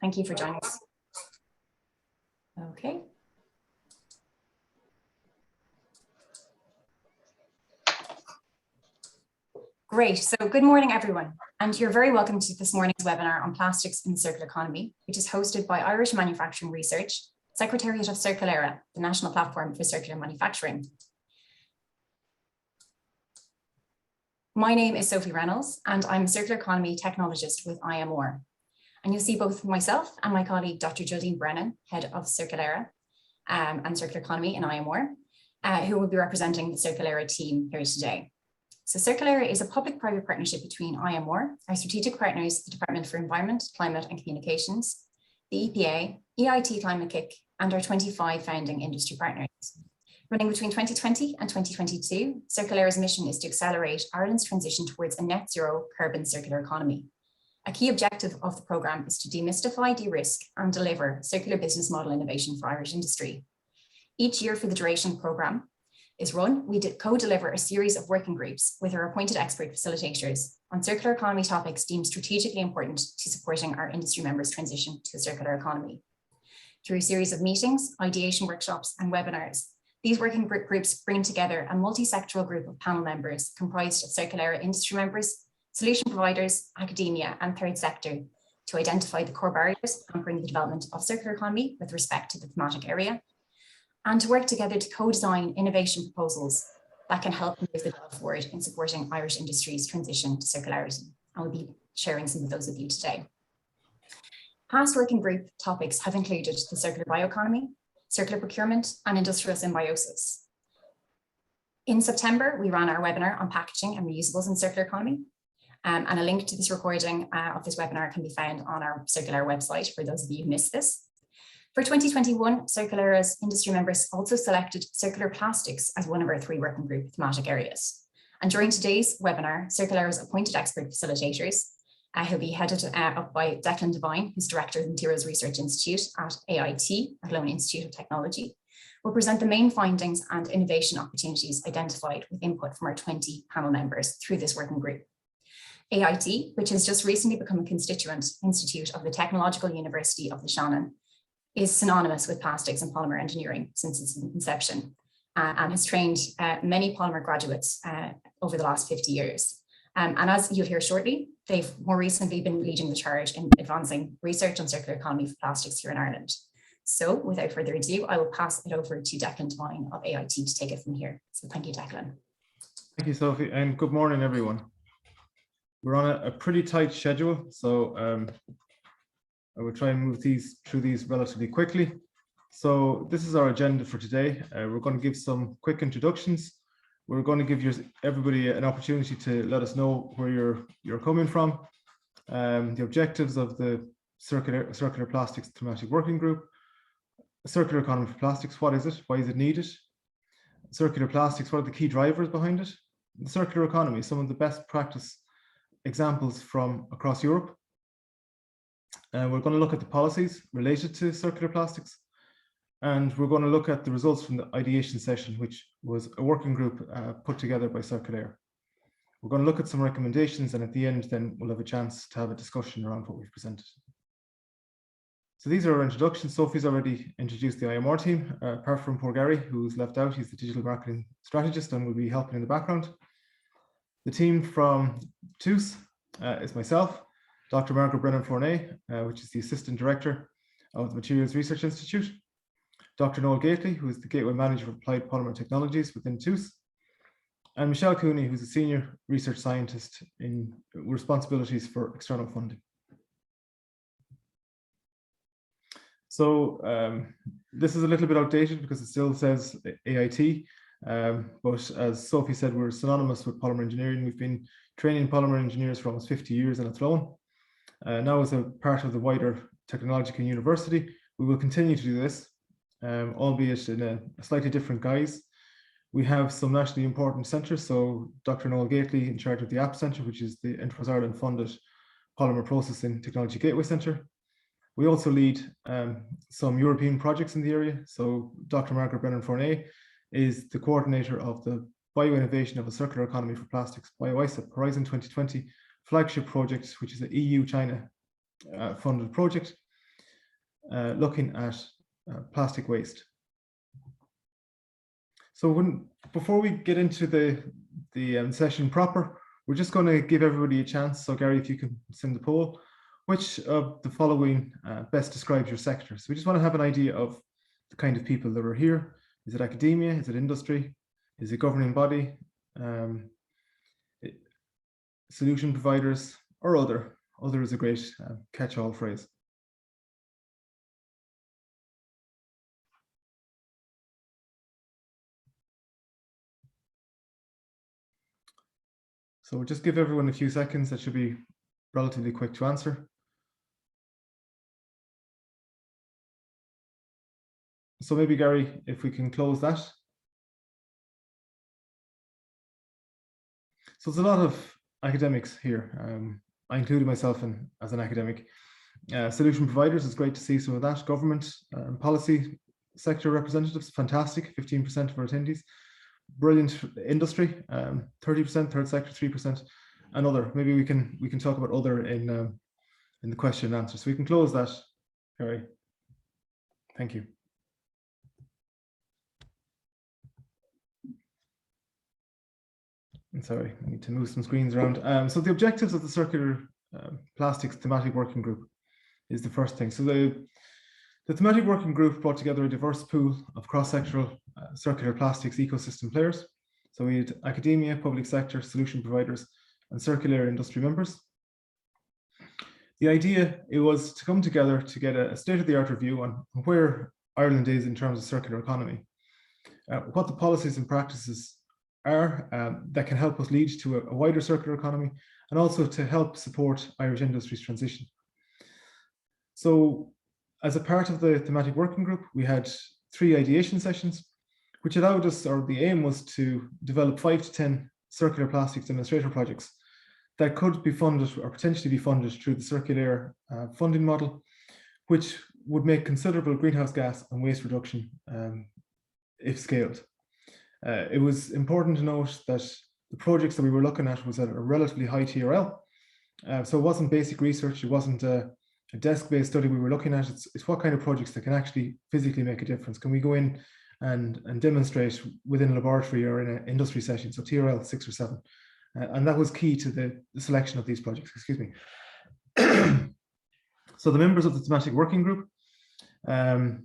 Thank you for joining us. Okay. Great. So good morning, everyone. And you're very welcome to this morning's webinar on plastics in the circular economy, which is hosted by Irish Manufacturing Research, Secretariat of CIRCULÉIRE, the National Platform for Circular Manufacturing. My name is Sophie Reynolds, and I'm a circular economy technologist with IMR. And you'll see both myself and my colleague, Dr. Geraldine Brennan, head of CIRCULÉIRE and circular economy in IMR, who will be representing the CIRCULÉIRE team here today. So CIRCULÉIRE is a public-private partnership between IMR, our strategic partners, the Department for Environment, Climate and Communications, the EPA, EIT Climate Kick, and our 25 founding industry partners. Running between 2020 and 2022, CIRCULÉIRE's mission is to accelerate Ireland's transition towards a net zero carbon circular economy. A key objective of the programme is to demystify, de-risk and deliver circular business model innovation for Irish industry. Each year for the duration of the programme is run, we co-deliver a series of working groups with our appointed expert facilitators on circular economy topics deemed strategically important to supporting our industry members' transition to a circular economy. Through a series of meetings, ideation workshops and webinars, these working groups bring together a multi-sectoral group of panel members comprised of CIRCULÉIRE industry members, solution providers, academia and third sector to identify the core barriers hampering the development of circular economy with respect to the thematic area, and to work together to co-design innovation proposals that can help move the dial forward in supporting Irish industry's transition to circularity. I will be sharing some of those with you today. Past working group topics have included the circular bioeconomy, circular procurement and industrial symbiosis. In September, we ran our webinar on packaging and reusables in circular economy. And a link to this recording of this webinar can be found on our CIRCULÉIRE website for those of you who missed this. For 2021, CIRCULÉIRE's industry members also selected circular plastics as one of our 3 working group thematic areas. And during today's webinar, CIRCULÉIRE's appointed expert facilitators, who'll be headed up by Declan Devine, who's Director of the Materials Research Institute at AIT, Athlone Institute of Technology, will present the main findings and innovation opportunities identified with input from our 20 panel members through this working group. AIT, which has just recently become a constituent institute of the Technological University of the Shannon, is synonymous with plastics and polymer engineering since its inception and has trained many polymer graduates over the last 50 years. And as you'll hear shortly, they've more recently been leading the charge in advancing research on circular economy for plastics here in Ireland. So without further ado, I will pass it over to Declan Devine of AIT to take it from here. So thank you, Declan. Thank you, Sophie, and good morning, everyone. We're on a pretty tight schedule, so I will try and move through these relatively quickly. So this is our agenda for today. We're going to give some quick introductions. We're going to give everybody an opportunity to let us know where you're coming from, the objectives of the circular plastics thematic working group, circular economy for plastics. What is it? Why is it needed? Circular plastics. What are the key drivers behind it? The circular economy. Some of the best practice examples from across Europe. We're going to look at the policies related to circular plastics, and we're going to look at the results from the Ideation Session, which was a working group put together by CIRCULÉIRE. We're going to look at some recommendations, and at the end then we'll have a chance to have a discussion around what we've presented. So these are our introductions. Sophie's already introduced the IMR team, apart from poor Gary, who's left out. He's the digital marketing strategist and will be helping in the background. The team from TUS is myself, Dr. Margaret Brennan-Fournay, which is the Assistant Director of the Materials Research Institute, Dr. Noel Gately, who is the Gateway Manager of Applied Polymer Technologies within TUS, and Michelle Cooney, who's a Senior Research Scientist in responsibilities for external funding. So this is a little bit outdated because it still says AIT, but as Sophie said, we're synonymous with polymer engineering. We've been training polymer engineers for almost 50 years in Athlone. Now as a part of the wider technological university, we will continue to do this, albeit in a slightly different guise. We have some nationally important centres, so Dr. Noel Gately in charge of the App Centre, which is the Enterprise Ireland funded Polymer Processing Technology Gateway Centre. We also lead some European projects in the area, so Dr. Margaret Brennan-Fournay is the coordinator of the Bioinnovation of a Circular Economy for Plastics, BioISEP Horizon 2020 flagship project, which is an EU-China funded project. looking at plastic waste. So before we get into the session proper, we're just going to give everybody a chance. So Gary, if you can send the poll, which of the following best describes your sector? So we just want to have an idea of the kind of people that are here. Is it academia? Is it industry? Is it governing body? Solution providers, or other? Other is a great catch-all phrase. So we'll just give everyone a few seconds. That should be relatively quick to answer. So maybe Gary, if we can close that. So there's a lot of academics here. I included myself as an academic. Solution providers, it's great to see some of that. Government and policy sector representatives, fantastic, 15% of our attendees. Brilliant industry, 30%, third sector, 3%, and other. Maybe we can talk about other in the question and answer. So we can close that, Gary. Thank you. I'm sorry, I need to move some screens around. So the objectives of the Circular Plastics Thematic Working Group is the first thing. So the Thematic Working Group brought together a diverse pool of cross-sectoral circular plastics ecosystem players. So we had academia, public sector, solution providers, and CIRCULÉIRE industry members. The idea, it was to come together to get a state-of-the-art review on where Ireland is in terms of circular economy, what the policies and practices are that can help us lead to a wider circular economy, and also to help support Irish industry's transition. So as a part of the thematic working group, we had 3 ideation sessions, which allowed us, or the aim was to develop 5 to 10 circular plastics demonstrator projects that could be funded or potentially be funded through the CIRCULÉIRE funding model, which would make considerable greenhouse gas and waste reduction if scaled. It was important to note that the projects that we were looking at was at a relatively high TRL. So it wasn't basic research, it wasn't a desk-based study we were looking at. It's what kind of projects that can actually physically make a difference. Can we go in and demonstrate within a laboratory or in an industry session? So TRL 6 or 7. And that was key to the selection of these projects, excuse me. So the members of the thematic working group, a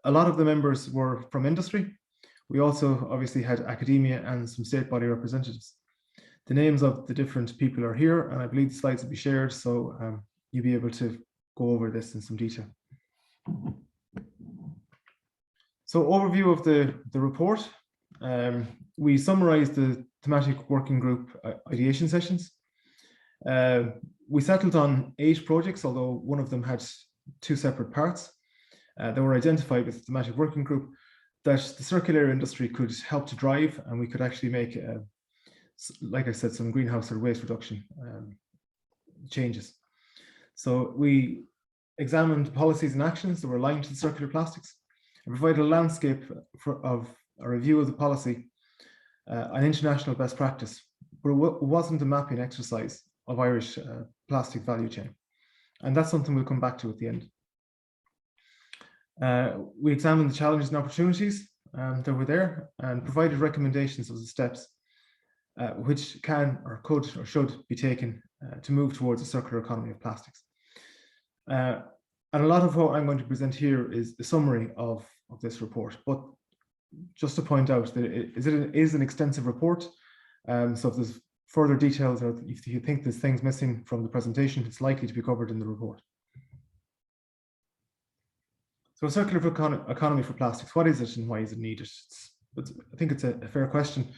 lot of the members were from industry. We also obviously had academia and some state body representatives. The names of the different people are here, and I believe the slides will be shared, so you'll be able to go over this in some detail. So overview of the report. We summarized the thematic working group ideation sessions. We settled on 8 projects, although one of them had 2 separate parts that were identified with the thematic working group that the CIRCULÉIRE industry could help to drive, and we could actually make, like I said, some greenhouse or waste reduction changes. So we examined policies and actions that were aligned to the circular plastics and provided a landscape of a review of the policy, an international best practice, but it wasn't a mapping exercise of Irish plastic value chain. And that's something we'll come back to at the end. We examined the challenges and opportunities that were there and provided recommendations of the steps which can or could or should be taken to move towards a circular economy of plastics. And a lot of what I'm going to present here is a summary of this report, but just to point out that it is an extensive report. So if there's further details or if you think there's things missing from the presentation, it's likely to be covered in the report. So a circular economy for plastics, what is it and why is it needed? I think it's a fair question.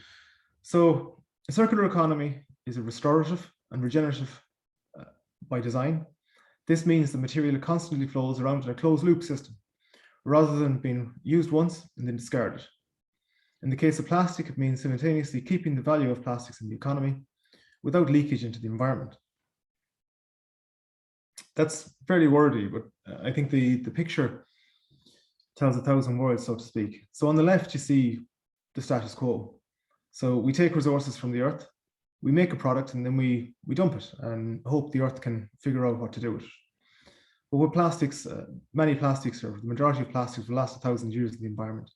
So a circular economy is a restorative and regenerative by design. This means the material constantly flows around in a closed loop system, rather than being used once and then discarded. In the case of plastic, it means simultaneously keeping the value of plastics in the economy without leakage into the environment. That's fairly wordy, but I think the picture tells 1,000 words, so to speak. So on the left, you see the status quo. So we take resources from the earth, we make a product, and then we dump it and hope the earth can figure out what to do with it. But with plastics, many plastics, or the majority of plastics, will last 1,000 years in the environment.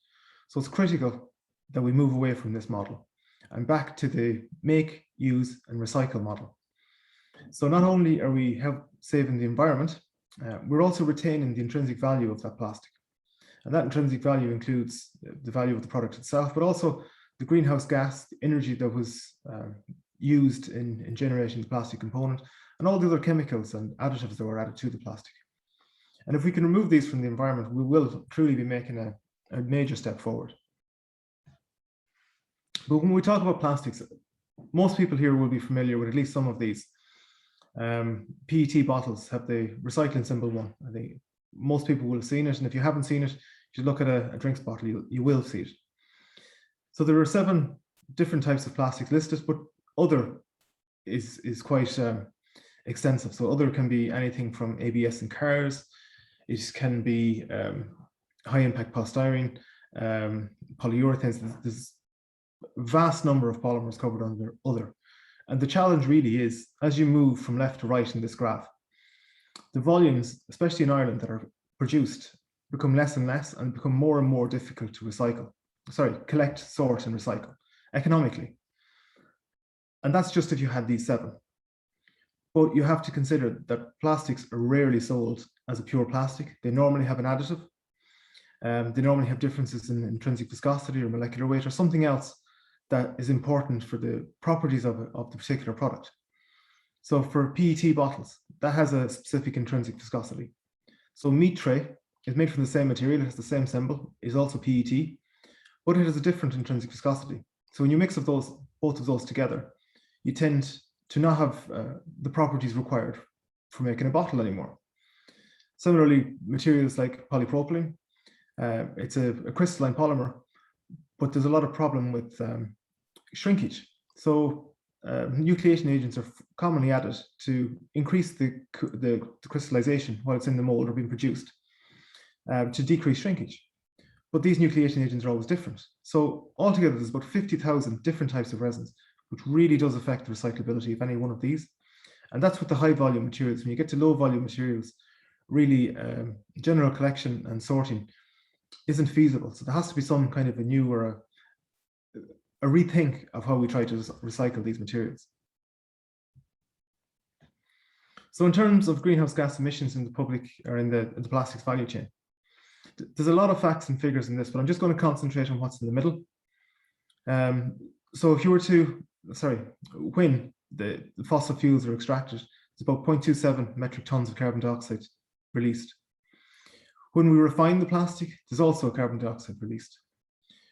So it's critical that we move away from this model and back to the make, use, and recycle model. So not only are we saving the environment, we're also retaining the intrinsic value of that plastic. And that intrinsic value includes the value of the product itself, but also the greenhouse gas, the energy that was used in generating the plastic component, and all the other chemicals and additives that were added to the plastic. And if we can remove these from the environment, we will truly be making a major step forward. But when we talk about plastics, most people here will be familiar with at least some of these. PET bottles have the recycling symbol 1. I think most people will have seen it, and if you haven't seen it, if you look at a drinks bottle, you will see it. So there are 7 different types of plastics listed, but other is quite extensive. So other can be anything from ABS in cars. It can be high impact polystyrene, polyurethanes. There's a vast number of polymers covered under other. And the challenge really is, as you move from left to right in this graph, the volumes, especially in Ireland, that are produced become less and less and become more and more difficult to collect, sort, and recycle economically. And that's just if you had these 7. But you have to consider that plastics are rarely sold as a pure plastic. They normally have an additive. They normally have differences in intrinsic viscosity or molecular weight or something else that is important for the properties of the particular product. So for PET bottles, that has a specific intrinsic viscosity. So meat tray is made from the same material, it has the same symbol, is also PET, but it has a different intrinsic viscosity. So when you mix both of those together, you tend to not have the properties required for making a bottle anymore. Similarly, materials like polypropylene, it's a crystalline polymer, but there's a lot of problem with shrinkage. So nucleation agents are commonly added to increase the crystallization while it's in the mold or being produced to decrease shrinkage. But these nucleation agents are always different. So altogether, there's about 50,000 different types of resins, which really does affect the recyclability of any one of these. And that's with the high volume materials. When you get to low volume materials, really general collection and sorting isn't feasible. So there has to be some kind of a new or a rethink of how we try to recycle these materials. So in terms of greenhouse gas emissions in the public or in the plastics value chain, there's a lot of facts and figures in this, but I'm just going to concentrate on what's in the middle. So if you were to, when the fossil fuels are extracted, it's about 0.27 metric tons of carbon dioxide released. When we refine the plastic, there's also carbon dioxide released.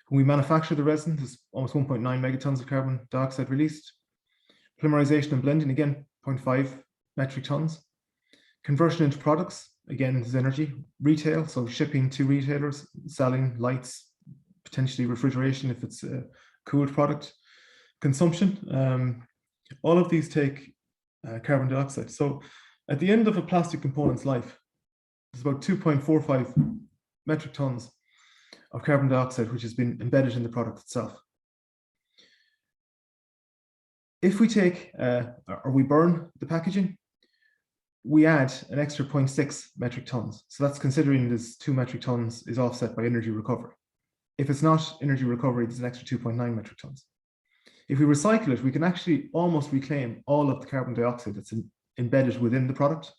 When we manufacture the resin, there's almost 1.9 megatons of carbon dioxide released. Polymerization and blending, again, 0.5 metric tons. Conversion into products, again, there's energy. Retail, so shipping to retailers, selling lights, potentially refrigeration if it's a cooled product. Consumption, all of these take carbon dioxide. So at the end of a plastic component's life, there's about 2.45 metric tons of carbon dioxide, which has been embedded in the product itself. If we take or we burn the packaging, we add an extra 0.6 metric tons. So that's considering this 2 metric tons is offset by energy recovery. If it's not energy recovery, there's an extra 2.9 metric tons. If we recycle it, we can actually almost reclaim all of the carbon dioxide that's embedded within the product.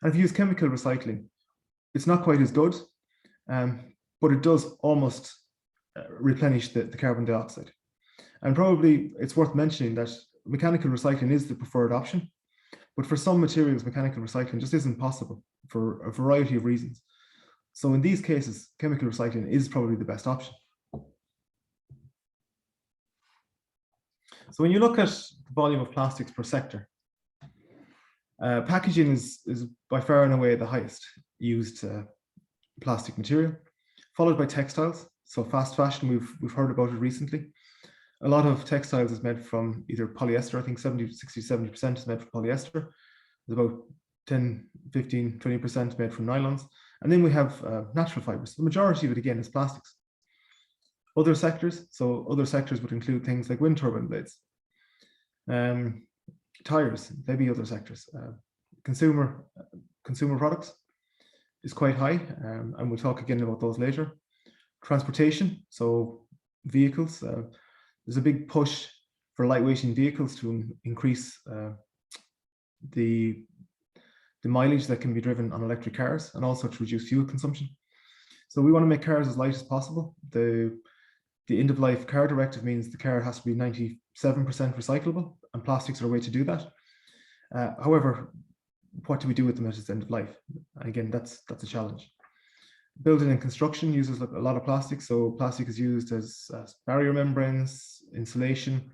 And if you use chemical recycling, it's not quite as good, but it does almost replenish the carbon dioxide. And probably it's worth mentioning that mechanical recycling is the preferred option, but for some materials, mechanical recycling just isn't possible for a variety of reasons. So in these cases, chemical recycling is probably the best option. So when you look at the volume of plastics per sector, packaging is by far and away the highest used plastic material, followed by textiles. So fast fashion, we've heard about it recently. A lot of textiles is made from either polyester. I think 70% is made from polyester. There's about 10, 15, 20% made from nylons. And then we have natural fibers. The majority of it, again, is plastics. Other sectors would include things like wind turbine blades, tires, maybe other sectors, consumer consumer products is quite high, and we'll talk again about those later. Transportation, so vehicles, there's a big push for lightweighting vehicles to increase the mileage that can be driven on electric cars, and also to reduce fuel consumption. So we want to make cars as light as possible. The end-of-life car directive means the car has to be 97% recyclable, and plastics are a way to do that. However, what do we do with them at its end of life? Again, that's a challenge. Building and construction uses a lot of plastic. So plastic is used as barrier membranes, insulation,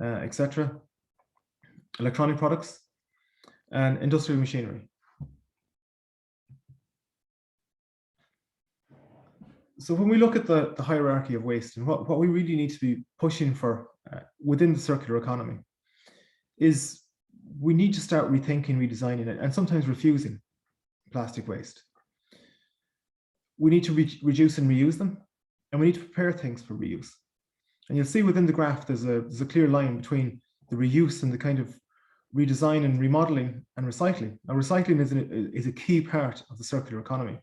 etc. Electronic products and industrial machinery. So when we look at the hierarchy of waste, and what we really need to be pushing for within the circular economy is we need to start rethinking, redesigning it, and sometimes refusing plastic waste. We need to reduce and reuse them, and we need to prepare things for reuse. And you'll see within the graph there's a clear line between the reuse and the kind of redesign and remodeling and recycling. Now, recycling is a key part of the circular economy.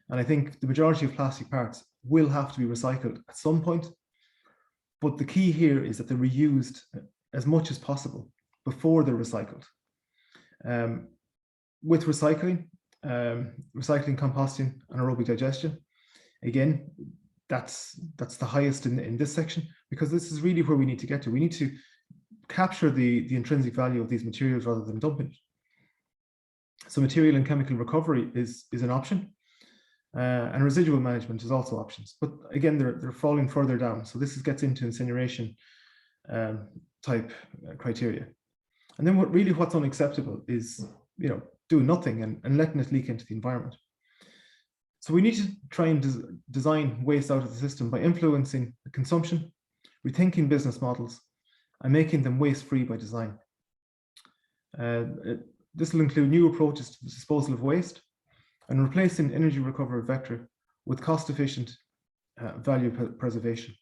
And I think the majority of plastic parts will have to be recycled at some point. But the key here is that they're reused as much as possible before they're recycled. With recycling, composting, and aerobic digestion, again, that's the highest in this section, because this is really where we need to get to. We need to capture the intrinsic value of these materials rather than dumping it. So material and chemical recovery is an option. And residual management is also options, but again, they're falling further down. So this gets into incineration type criteria. And then what's unacceptable is, doing nothing and letting it leak into the environment. So we need to try and design waste out of the system by influencing the consumption, rethinking business models, and making them waste-free by design. This will include new approaches to the disposal of waste, and replacing energy recovery vector with cost-efficient value preservation.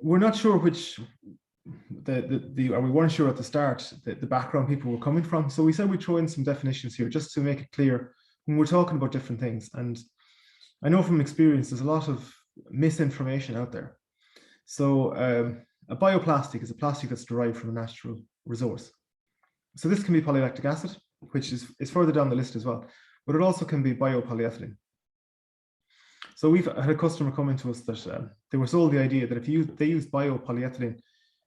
We're not sure which, or we weren't sure at the start the background people were coming from. So we said we'd throw in some definitions here just to make it clear when we're talking about different things. And I know from experience, there's a lot of misinformation out there. So a bioplastic is a plastic that's derived from a natural resource. So this can be polylactic acid, which is further down the list as well, but it also can be biopolyethylene. So we've had a customer come into us that they were sold the idea that if they used biopolyethylene,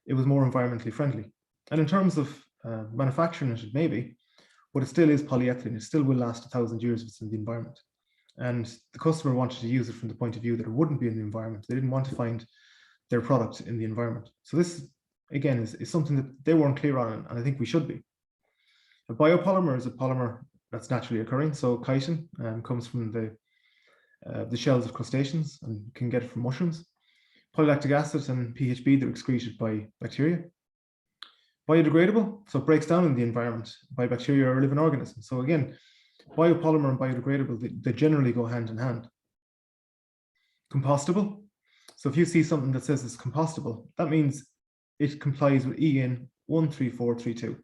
it was more environmentally friendly. And in terms of manufacturing it, maybe, but it still is polyethylene. It still will last 1,000 years if it's in the environment. And the customer wanted to use it from the point of view that it wouldn't be in the environment. They didn't want to find their product in the environment. So this, again, is something that they weren't clear on, and I think we should be. A biopolymer is a polymer that's naturally occurring. So chitin comes from the shells of crustaceans and can get it from mushrooms. Polylactic acid and PHB, they're excreted by bacteria. Biodegradable, so it breaks down in the environment by bacteria or living organisms. So again, biopolymer and biodegradable, they generally go hand in hand. Compostable, so if you see something that says it's compostable, that means it complies with EN 13432,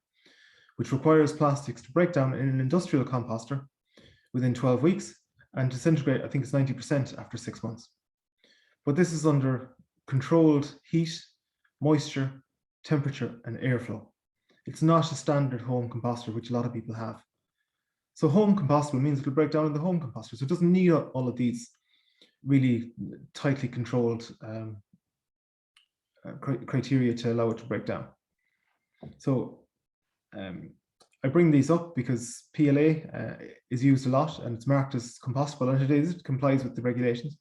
which requires plastics to break down in an industrial composter within 12 weeks and disintegrate, I think it's 90% after 6 months. But this is under controlled heat, moisture, temperature, and airflow. It's not a standard home composter, which a lot of people have. So home compostable means it'll break down in the home composter. So it doesn't need all of these really tightly controlled criteria to allow it to break down. So I bring these up because PLA is used a lot and it's marked as compostable, and it complies with the regulations.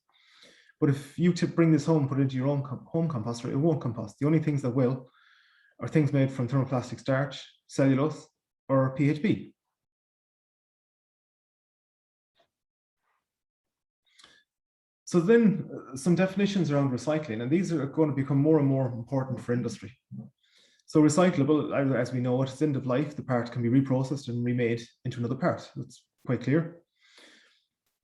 But if you to bring this home, put it into your own home composter, it won't compost. The only things that will are things made from thermoplastic starch, cellulose, or PHB. So then some definitions around recycling, and these are going to become more and more important for industry. So recyclable, as we know, at its end of life, the part can be reprocessed and remade into another part. That's quite clear.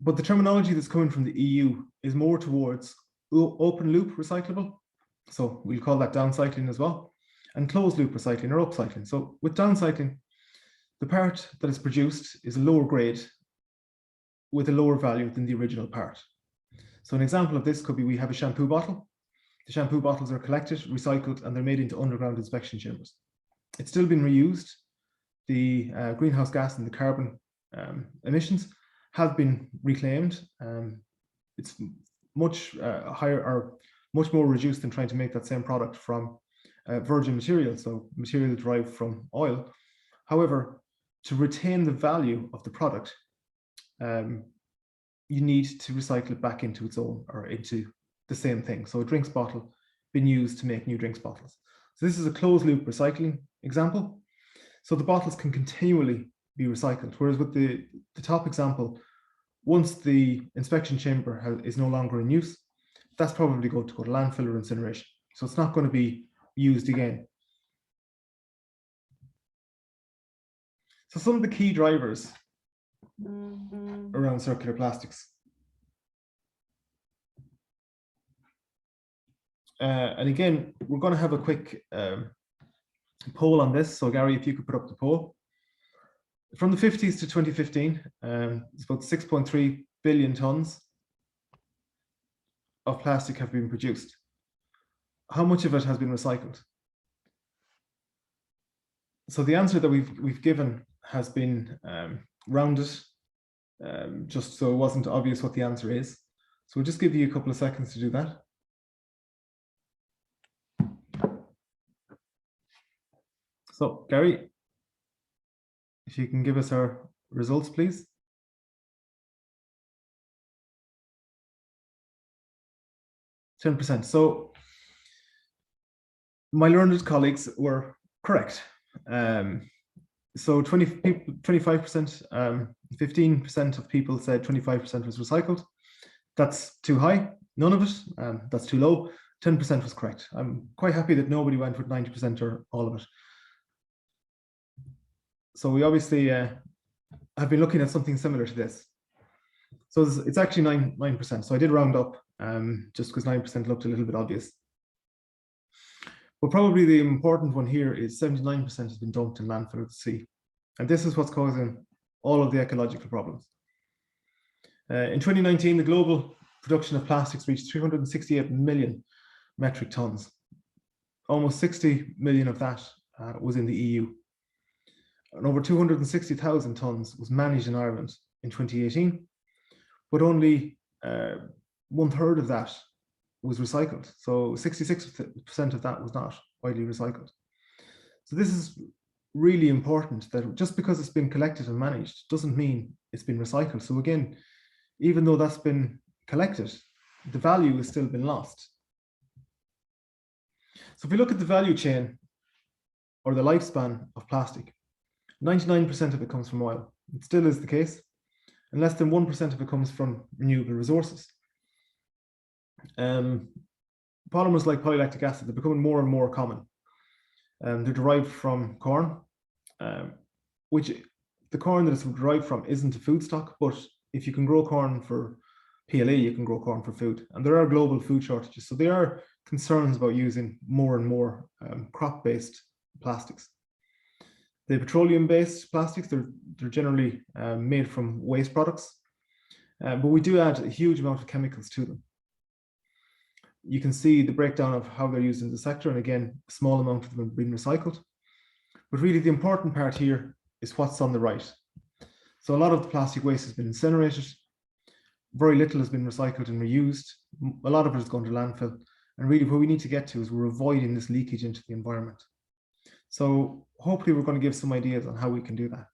But the terminology that's coming from the EU is more towards open loop recyclable. So we'll call that downcycling as well. and closed loop recycling or upcycling. So with downcycling, the part that is produced is a lower grade with a lower value than the original part. So an example of this could be we have a shampoo bottle. The shampoo bottles are collected, recycled, and they're made into underground inspection chambers. It's still been reused. The greenhouse gas and the carbon emissions have been reclaimed. It's much higher or much more reduced than trying to make that same product from virgin material, so material derived from oil. However, to retain the value of the product, you need to recycle it back into its own or into the same thing. So a drinks bottle been used to make new drinks bottles. So this is a closed loop recycling example. So the bottles can continually be recycled. Whereas with the top example, once the inspection chamber is no longer in use, that's probably going to go to landfill or incineration. So it's not going to be used again. So some of the key drivers around circular plastics. And again, we're going to have a quick poll on this. So Gary, if you could put up the poll. From the 50s to 2015, it's about 6.3 billion tons of plastic have been produced. How much of it has been recycled? So the answer that we've given has been rounded, just so it wasn't obvious what the answer is. So we'll just give you a couple of seconds to do that. So Gary, if you can give us our results, please. %. So my learned colleagues were correct. So 25%, 15% of people said 25% was recycled. That's too high. None of it. That's too low. 10% was correct. I'm quite happy that nobody went with 90% or all of it. So we obviously have been looking at something similar to this. So it's actually 9%. So I did round up just because 9% looked a little bit obvious. But probably the important one here is 79% has been dumped in landfill or the sea. And this is what's causing all of the ecological problems. In 2019, the global production of plastics reached 368 million metric tons. Almost 60 million of that was in the EU. And over 260,000 tons was managed in Ireland in 2018, but only 1/3 of that was recycled. So 66% of that was not widely recycled. So this is really important, that just because it's been collected and managed doesn't mean it's been recycled. So again, even though that's been collected, the value has still been lost. So if we look at the value chain or the lifespan of plastic, 99% of it comes from oil. It still is the case, and less than 1% of it comes from renewable resources. Polymers like polylactic acid, they're becoming more and more common. They're derived from corn, which the corn that it's derived from isn't a food stock, but if you can grow corn for PLA, you can grow corn for food. And there are global food shortages, so there are concerns about using more and more crop-based plastics. The petroleum-based plastics, they're generally made from waste products, but we do add a huge amount of chemicals to them. You can see the breakdown of how they're used in the sector, and again, a small amount of them have been recycled. But really the important part here is what's on the right. So a lot of the plastic waste has been incinerated, very little has been recycled and reused, a lot of it is going to landfill, and really what we need to get to is we're avoiding this leakage into the environment. So hopefully we're going to give some ideas on how we can do that.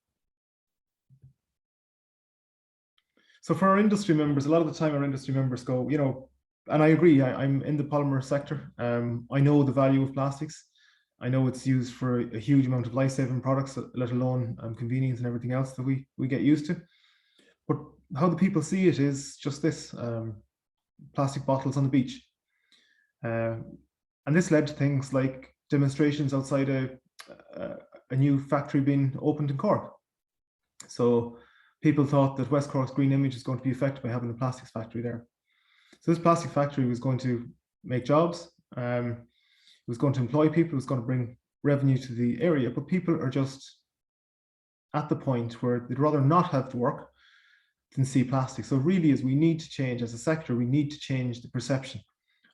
So for our industry members, a lot of the time our industry members go, you know, and I agree, I'm in the polymer sector. I know the value of plastics. I know it's used for a huge amount of life-saving products, let alone convenience and everything else that we get used to. But how the people see it is just this, plastic bottles on the beach. And this led to things like demonstrations outside a new factory being opened in Cork. So people thought that West Cork's green image is going to be affected by having a plastics factory there. So this plastic factory was going to make jobs, it was going to employ people, it was going to bring revenue to the area, but people are just at the point where they'd rather not have to work than see plastic. So really is we need to change as a sector, we need to change the perception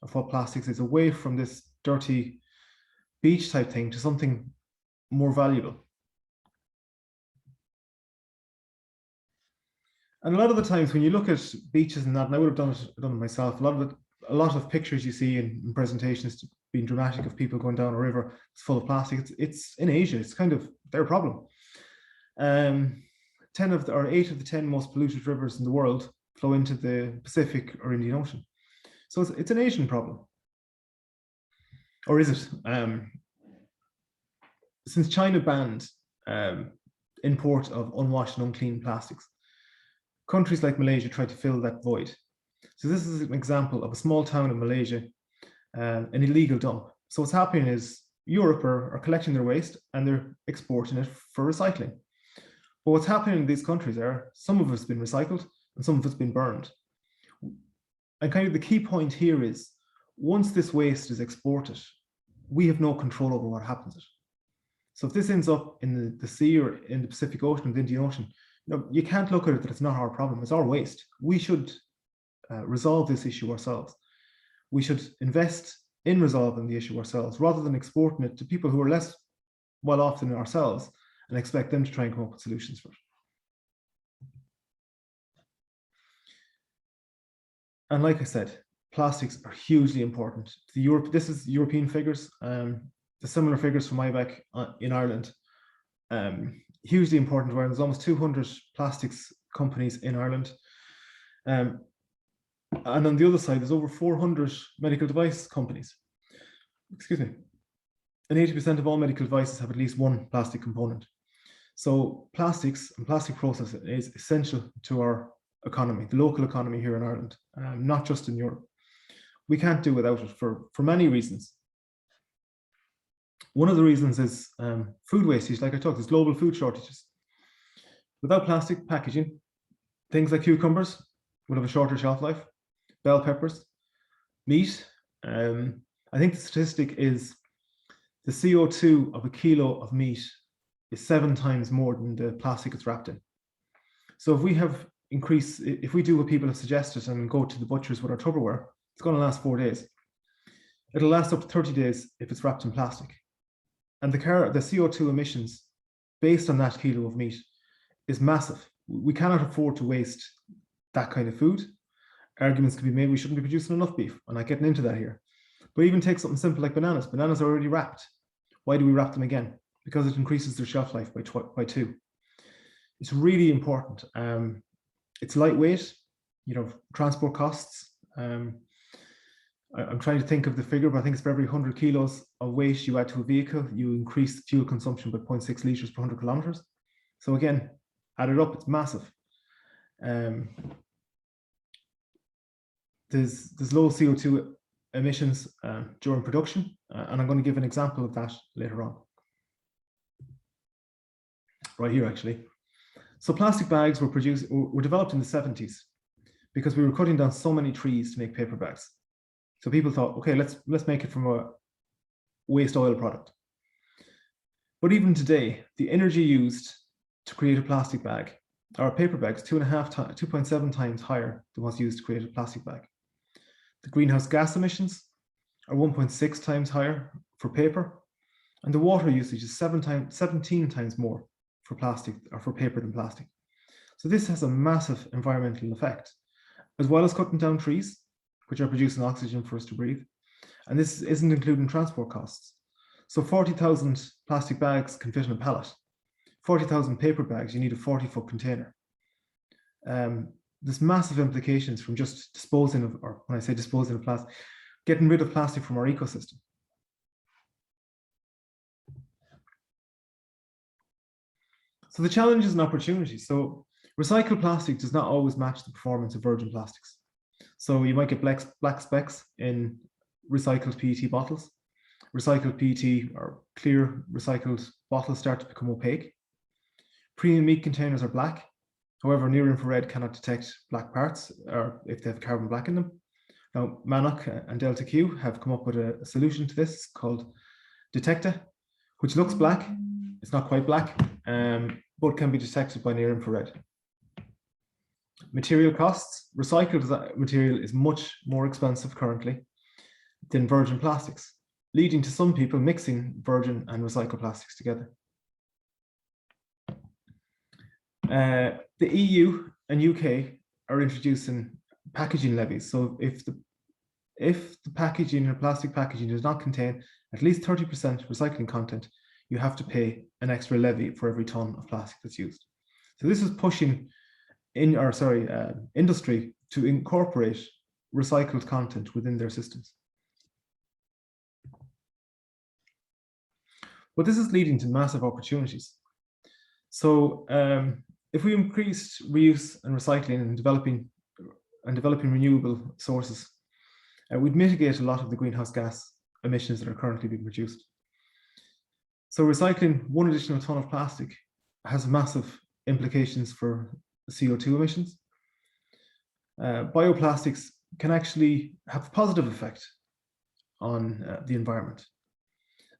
of what plastics is, away from this dirty beach type thing to something more valuable. And a lot of the times when you look at beaches and that, and I would have done it myself, a lot of pictures you see in presentations being dramatic of people going down a river, it's full of plastic. It's in Asia, it's kind of their problem. 8 of the 10 most polluted rivers in the world flow into the Pacific or Indian Ocean. So it's an Asian problem. Or is it? Since China banned import of unwashed and unclean plastics, countries like Malaysia try to fill that void. So this is an example of a small town in Malaysia, an illegal dump. So what's happening is Europe are collecting their waste and they're exporting it for recycling. But what's happening in these countries are some of it's been recycled and some of it's been burned. And kind of the key point here is once this waste is exported, we have no control over what happens to it. So if this ends up in the sea or in the Pacific Ocean or the Indian Ocean, you can't look at it that it's not our problem, it's our waste. We should resolve this issue ourselves. We should invest in resolving the issue ourselves rather than exporting it to people who are less well off than ourselves and expect them to try and come up with solutions for it. And like I said, plastics are hugely important. This is European figures. The similar figures from IBEC in Ireland, hugely important. Where there's almost 200 plastics companies in Ireland. And on the other side, there's over 400 medical device companies. Excuse me. And 80% of all medical devices have at least one plastic component. So plastics and plastic processing is essential to our economy, the local economy here in Ireland, not just in Europe. We can't do without it for many reasons. One of the reasons is food wastage. Like I talked, there's global food shortages. Without plastic packaging, things like cucumbers will have a shorter shelf life, bell peppers, meat. I think the statistic is the CO2 of a kilo of meat is 7 times more than the plastic it's wrapped in. So if we do what people have suggested and go to the butchers with our Tupperware, it's going to last 4 days. It'll last up to 30 days if it's wrapped in plastic. And the CO2 emissions based on that kilo of meat is massive. We cannot afford to waste that kind of food. Arguments can be made we shouldn't be producing enough beef. I'm not getting into that here. But even take something simple like bananas. Bananas are already wrapped. Why do we wrap them again? Because it increases their shelf life by 2. It's really important. It's lightweight, transport costs. I'm trying to think of the figure, but I think it's for every 100 kilos of weight you add to a vehicle, you increase fuel consumption by 0.6 liters per 100 kilometers. So again, added up, it's massive. There's low CO2 emissions during production, and I'm going to give an example of that later on. Right here, actually. So plastic bags were developed in the 70s because we were cutting down so many trees to make paper bags. So people thought, okay, let's make it from a waste oil product. But even today, the energy used to create a plastic bag or a paper bag is 2.7 times higher than what's used to create a plastic bag. The greenhouse gas emissions are 1.6 times higher for paper, and the water usage is 17 times more for plastic or for paper than plastic. So this has a massive environmental effect, as well as cutting down trees, which are producing oxygen for us to breathe. And this isn't including transport costs. So 40,000 plastic bags can fit in a pallet. 40,000 paper bags, you need a 40-foot container. There's massive implications from just disposing of, or when I say disposing of plastic, getting rid of plastic from our ecosystem. So the challenges and opportunities. So recycled plastic does not always match the performance of virgin plastics. So you might get black specks in recycled PET bottles. Recycled PET or clear recycled bottles start to become opaque. Premium meat containers are black. However, near infrared cannot detect black parts or if they have carbon black in them. Now, Manock and Delta Q have come up with a solution to this called Detecta, which looks black. It's not quite black, but can be detected by near infrared. Material costs. Recycled material is much more expensive currently than virgin plastics, leading to some people mixing virgin and recycled plastics together. The EU and UK are introducing packaging levies. So if the packaging or plastic packaging does not contain at least 30% recycling content, you have to pay an extra levy for every ton of plastic that's used. So this is pushing industry to incorporate recycled content within their systems. But this is leading to massive opportunities. So if we increase reuse and recycling and developing renewable sources, we'd mitigate a lot of the greenhouse gas emissions that are currently being produced. So recycling 1 additional ton of plastic has massive implications for CO2 emissions. Bioplastics can actually have a positive effect on the environment.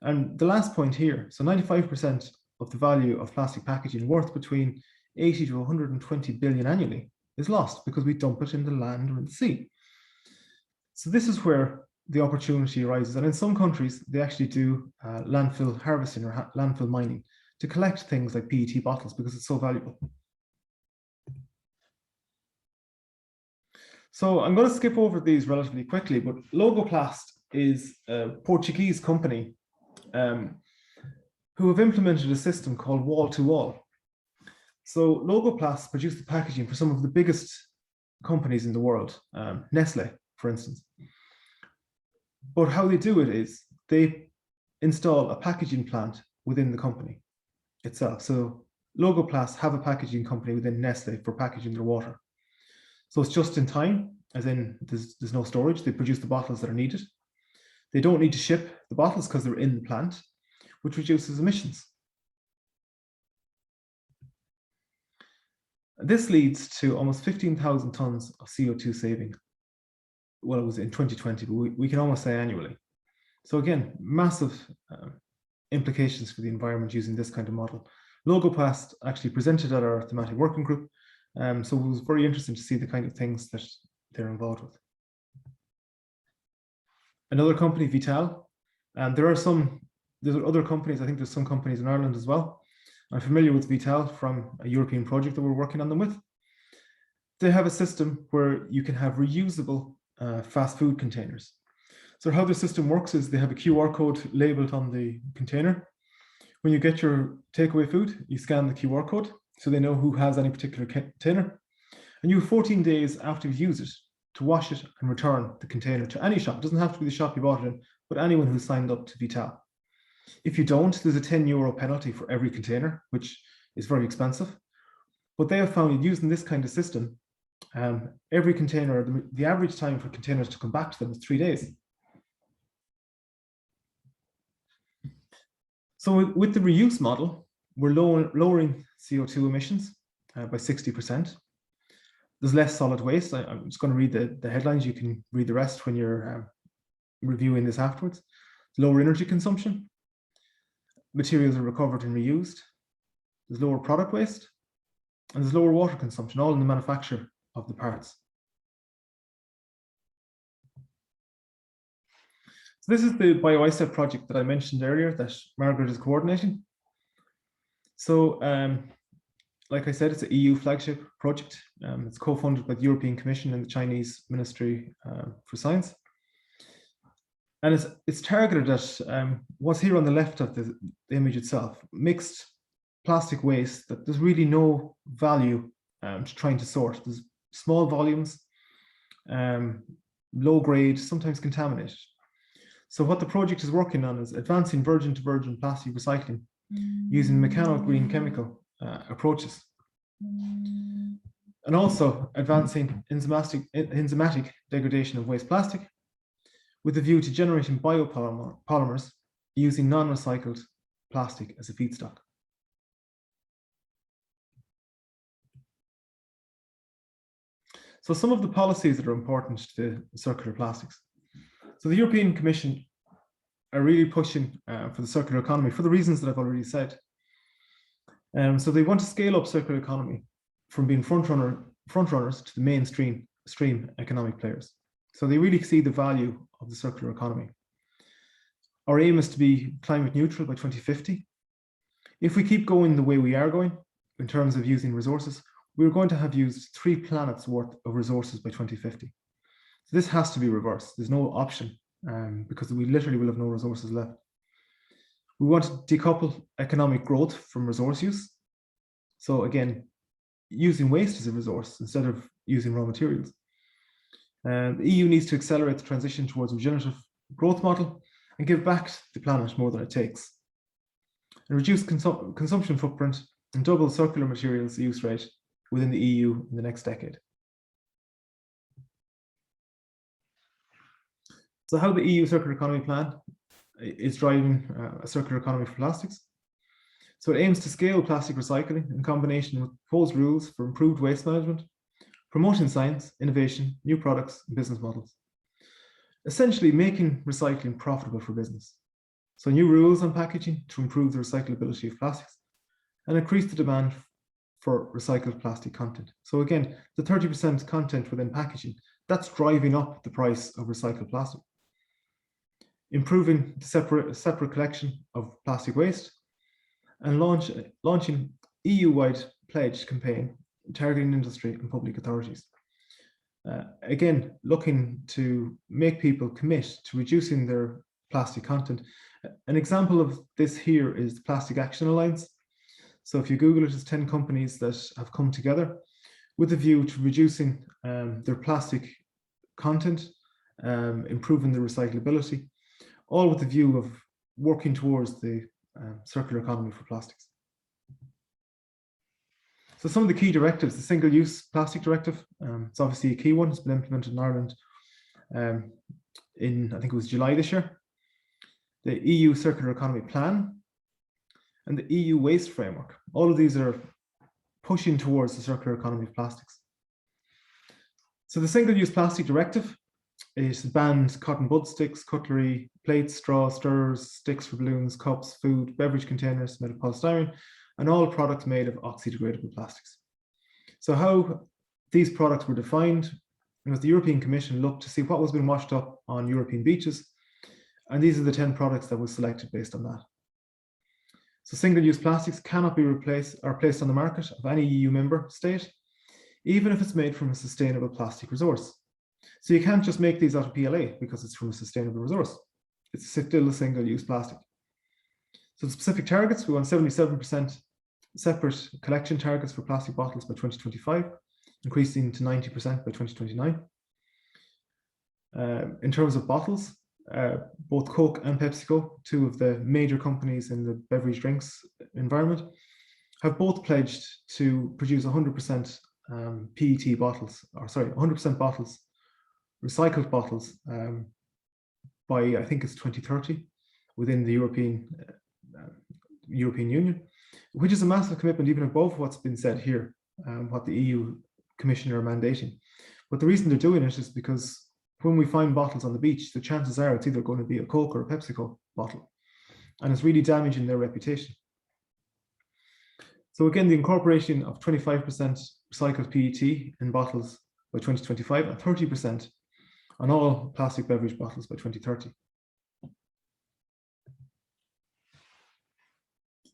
And the last point here, so 95% of the value of plastic packaging, worth between 80 to 120 billion annually, is lost because we dump it in the land or in the sea. So this is where the opportunity arises. And in some countries, they actually do landfill harvesting or landfill mining to collect things like PET bottles because it's so valuable. So I'm going to skip over these relatively quickly, but Logoplast is a Portuguese company who have implemented a system called wall-to-wall. So Logoplast produce the packaging for some of the biggest companies in the world, Nestle, for instance. But how they do it is they install a packaging plant within the company itself. So Logoplast have a packaging company within Nestle for packaging their water. So it's just in time, as in there's no storage. They produce the bottles that are needed. They don't need to ship the bottles because they're in the plant, which reduces emissions. This leads to almost 15,000 tons of CO2 saving. Well, it was in 2020, but we can almost say annually. So again, massive implications for the environment using this kind of model. Logoplast actually presented at our thematic working group. So it was very interesting to see the kind of things that they're involved with. Another company, Vital, and there's other companies. I think there's some companies in Ireland as well. I'm familiar with Vital from a European project that we're working on them with. They have a system where you can have reusable fast food containers. So how the system works is they have a QR code labeled on the container. When you get your takeaway food, you scan the QR code so they know who has any particular container. And you have 14 days after you use it to wash it and return the container to any shop. It doesn't have to be the shop you bought it in, but anyone who's signed up to Vital. If you don't, there's a €10 penalty for every container, which is very expensive. But they have found that using this kind of system, every container, the average time for containers to come back to them is 3 days. So with the reuse model, we're lowering CO2 emissions by 60%. There's less solid waste. I'm just going to read the headlines. You can read the rest when you're reviewing this afterwards. Lower energy consumption. Materials are recovered and reused. There's lower product waste. And there's lower water consumption, all in the manufacture of the parts. So this is the BioICEP project that I mentioned earlier that Margaret is coordinating. So like I said, it's an EU flagship project. It's co-funded by the European Commission and the Chinese Ministry for Science. And it's targeted at what's here on the left of the image itself, mixed plastic waste that there's really no value to trying to sort. There's small volumes, low grade, sometimes contaminated. So what the project is working on is advancing virgin to virgin plastic recycling using mechano-green chemical approaches. And also advancing enzymatic degradation of waste plastic with a view to generating biopolymers using non-recycled plastic as a feedstock. So some of the policies that are important to circular plastics. So the European Commission are really pushing for the circular economy for the reasons that I've already said. So they want to scale up circular economy from being front runners to the mainstream economic players. So they really see the value of the circular economy. Our aim is to be climate neutral by 2050. If we keep going the way we are going in terms of using resources, we're going to have used 3 planets worth of resources by 2050. So this has to be reversed. There's no option because we literally will have no resources left. We want to decouple economic growth from resource use. So again, using waste as a resource instead of using raw materials. The EU needs to accelerate the transition towards a regenerative growth model and give back to the planet more than it takes. And reduce consumption footprint and double circular materials use rate within the EU in the next decade. So how the EU Circular Economy Plan is driving a circular economy for plastics. So it aims to scale plastic recycling in combination with proposed rules for improved waste management, promoting science, innovation, new products, and business models. Essentially making recycling profitable for business. So new rules on packaging to improve the recyclability of plastics and increase the demand for recycled plastic content. So again, the 30% content within packaging, that's driving up the price of recycled plastic. Improving the separate collection of plastic waste and launching EU-wide pledge campaign targeting industry and public authorities. Again, looking to make people commit to reducing their plastic content. An example of this here is the Plastic Action Alliance. So if you Google it, it's 10 companies that have come together with a view to reducing their plastic content, improving the recyclability, all with the view of working towards the circular economy for plastics. So some of the key directives, the Single-Use Plastic Directive, it's obviously a key one. It's been implemented in Ireland in, I think it was July this year. The EU Circular Economy Plan and the EU Waste Framework. All of these are pushing towards the circular economy of plastics. So the Single-Use Plastic Directive is banned cotton bud sticks, cutlery, plates, straws, stirrers, sticks for balloons, cups, food, beverage containers made of polystyrene, and all products made of oxidegradable plastics. So how these products were defined was the European Commission looked to see what was being washed up on European beaches, and these are the 10 products that was selected based on that. So single-use plastics cannot be replaced or placed on the market of any EU member state, even if it's made from a sustainable plastic resource. So you can't just make these out of PLA because it's from a sustainable resource. It's still a single-use plastic. So the specific targets, we want 77% separate collection targets for plastic bottles by 2025, increasing to 90% by 2029. In terms of bottles, both Coke and PepsiCo, two of the major companies in the beverage drinks environment, have both pledged to produce 100% PET bottles, or sorry, 100% bottles, recycled bottles by, I think it's 2030 within the European Union, which is a massive commitment, even above what's been said here, what the EU Commission are mandating. But the reason they're doing it is because when we find bottles on the beach, the chances are it's either going to be a Coke or a PepsiCo bottle, and it's really damaging their reputation. So again, the incorporation of 25% recycled PET in bottles by 2025 and 30% on all plastic beverage bottles by 2030.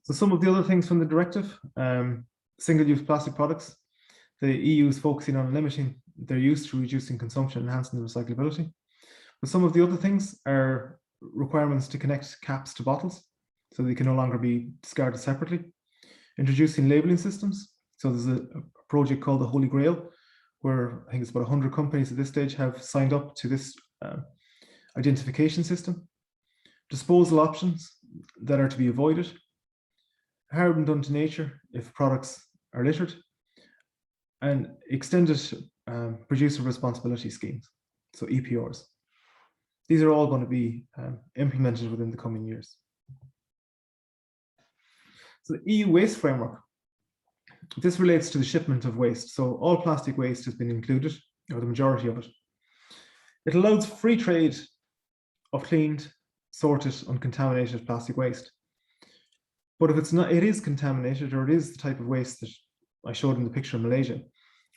So some of the other things from the directive, single-use plastic products, the EU is focusing on limiting their use through reducing consumption, enhancing the recyclability. But some of the other things are requirements to connect caps to bottles, so they can no longer be discarded separately. Introducing labeling systems. So there's a project called the Holy Grail, where I think it's about 100 companies at this stage have signed up to this identification system. Disposal options that are to be avoided. Harm done to nature if products are littered. And extended producer responsibility schemes, so EPRs. These are all going to be implemented within the coming years. So the EU waste framework, this relates to the shipment of waste. So all plastic waste has been included, or the majority of it. It allows free trade of cleaned, sorted, uncontaminated plastic waste. But if it's not, it is contaminated, or it is the type of waste that I showed in the picture in Malaysia,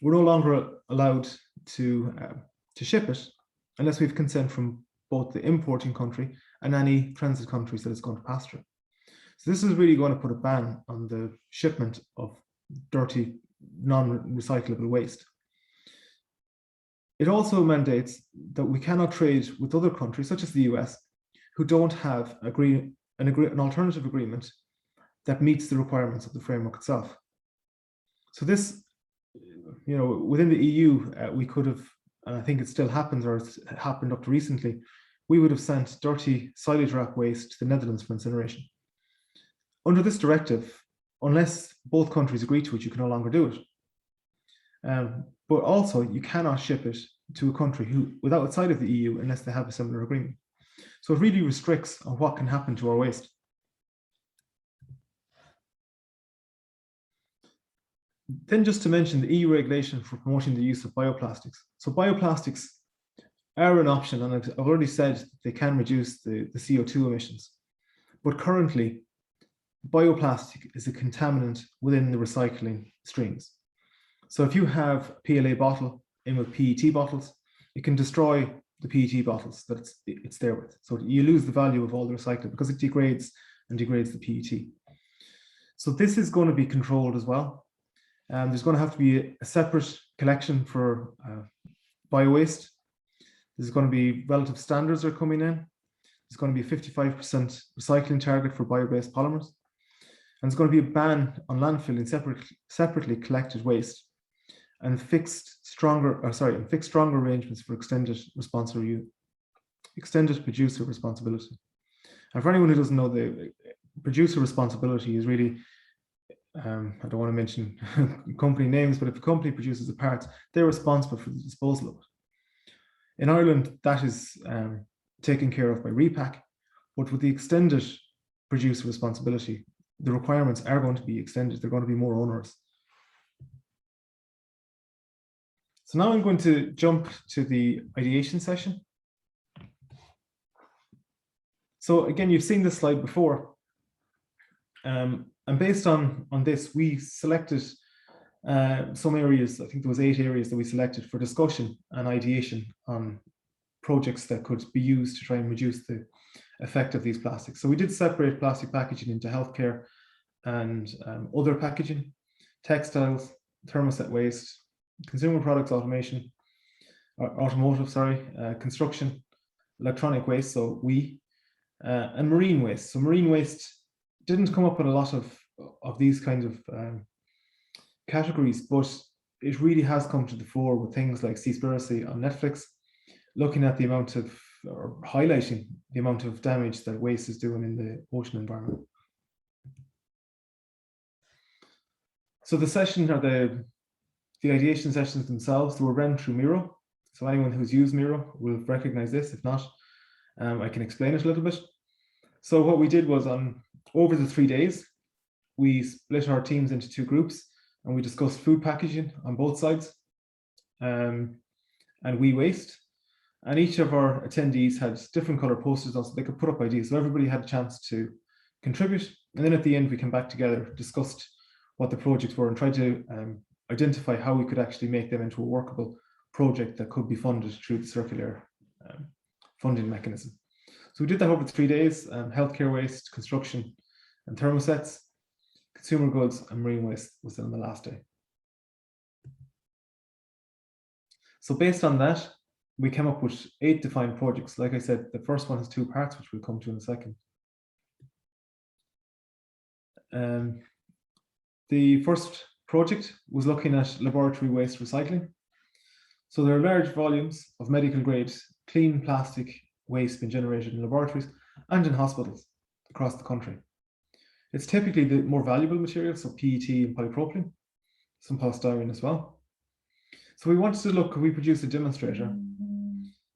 we're no longer allowed to ship it unless we have consent from both the importing country and any transit countries that it's going to pass through. So this is really going to put a ban on the shipment of dirty, non-recyclable waste. It also mandates that we cannot trade with other countries, such as the US, who don't have an alternative agreement that meets the requirements of the framework itself. So this, within the EU, we could have, and I think it still happens, or it's happened up to recently, we would have sent dirty silage wrap waste to the Netherlands for incineration. Under this directive, unless both countries agree to it, you can no longer do it. But also, you cannot ship it to a country outside of the EU unless they have a similar agreement. So it really restricts on what can happen to our waste. Then just to mention the EU regulation for promoting the use of bioplastics. So bioplastics are an option, and I've already said they can reduce the CO2 emissions. But currently, bioplastic is a contaminant within the recycling streams. So if you have a PLA bottle in with PET bottles, it can destroy the PET bottles that it's there with. So you lose the value of all the recycling because it degrades the PET. So this is going to be controlled as well. There's going to have to be a separate collection for bio-waste. There's going to be relative standards are coming in. There's going to be a 55% recycling target for bio-based polymers. And there's going to be a ban on landfilling separately collected waste, and fixed stronger arrangements for extended producer responsibility. And for anyone who doesn't know, the producer responsibility is really, I don't want to mention company names, but if a company produces a part, they're responsible for the disposal of it. In Ireland, that is taken care of by Repack, but with the extended producer responsibility, the requirements are going to be extended. They're going to be more onerous. So now I'm going to jump to the ideation session. So again, you've seen this slide before. And based on this, we selected some areas. I think there was 8 areas that we selected for discussion and ideation on projects that could be used to try and reduce the effect of these plastics. So we did separate plastic packaging into healthcare and other packaging, textiles, thermoset waste, consumer products, automotive, construction, electronic waste, so and marine waste. So marine waste didn't come up with a lot of these kinds of categories, but it really has come to the fore with things like Seaspiracy on Netflix, looking at the amount of, or highlighting the amount of damage that waste is doing in the ocean environment. So the session, or the ideation sessions themselves, they were run through Miro. So anyone who's used Miro will recognize this. If not, I can explain it a little bit. So what we did was, over the 3 days, we split our teams into 2 groups, and we discussed food packaging on both sides, and waste. And each of our attendees had different color posters on, so they could put up ideas. So everybody had a chance to contribute. And then at the end, we came back together, discussed what the projects were, and tried to identify how we could actually make them into a workable project that could be funded through the CIRCULÉIRE funding mechanism. So we did that over 3 days: healthcare waste, construction, and thermosets, consumer goods, and marine waste was on the last day. So based on that, we came up with 8 defined projects. Like I said, the first one has 2 parts, which we'll come to in a second. The first project was looking at laboratory waste recycling. So there are large volumes of medical grade clean plastic waste being generated in laboratories and in hospitals across the country. It's typically the more valuable materials, so PET and polypropylene, some polystyrene as well. So we wanted to look, could we produce a demonstrator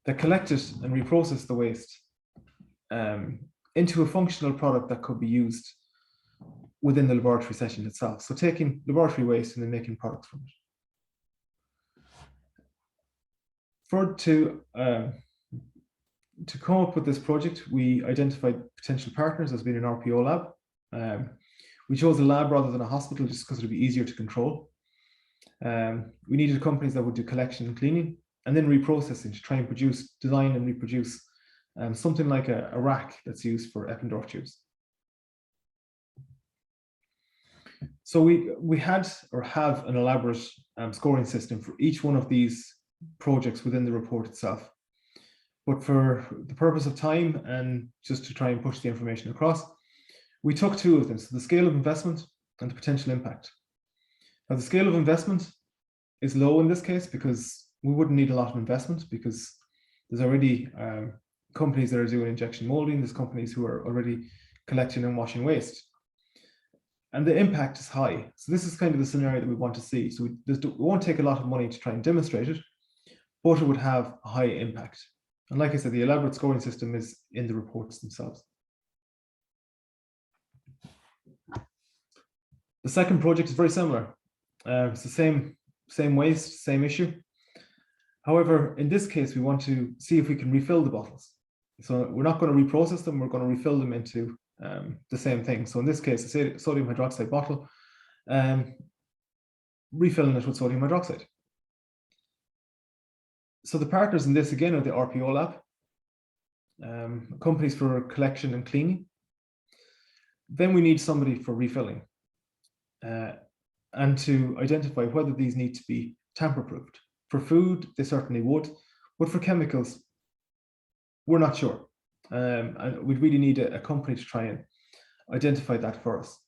that collected and reprocessed the waste into a functional product that could be used within the laboratory session itself. So taking laboratory waste and then making products from it. to come up with this project, we identified potential partners as being an RPO lab. We chose a lab rather than a hospital just because it would be easier to control. We needed companies that would do collection and cleaning, and then reprocessing to try and design and reproduce something like a rack that's used for Eppendorf tubes. So we had or have an elaborate scoring system for each one of these projects within the report itself. But for the purpose of time and just to try and push the information across, we took two of them. So the scale of investment and the potential impact. Now the scale of investment is low in this case because we wouldn't need a lot of investment because there's already companies that are doing injection molding, there's companies who are already collecting and washing waste. And the impact is high. So this is kind of the scenario that we want to see. So we won't take a lot of money to try and demonstrate it, but it would have a high impact. And like I said, the elaborate scoring system is in the reports themselves. The second project is very similar. It's the same waste, same issue. However, in this case, we want to see if we can refill the bottles. So we're not going to reprocess them, we're going to refill them into the same thing. So in this case, a sodium hydroxide bottle, refilling it with sodium hydroxide. So the partners in this again are the RPO lab, companies for collection and cleaning. Then we need somebody for refilling and to identify whether these need to be tamper-proofed. For food, they certainly would, but for chemicals, we're not sure. And we'd really need a company to try and identify that for us.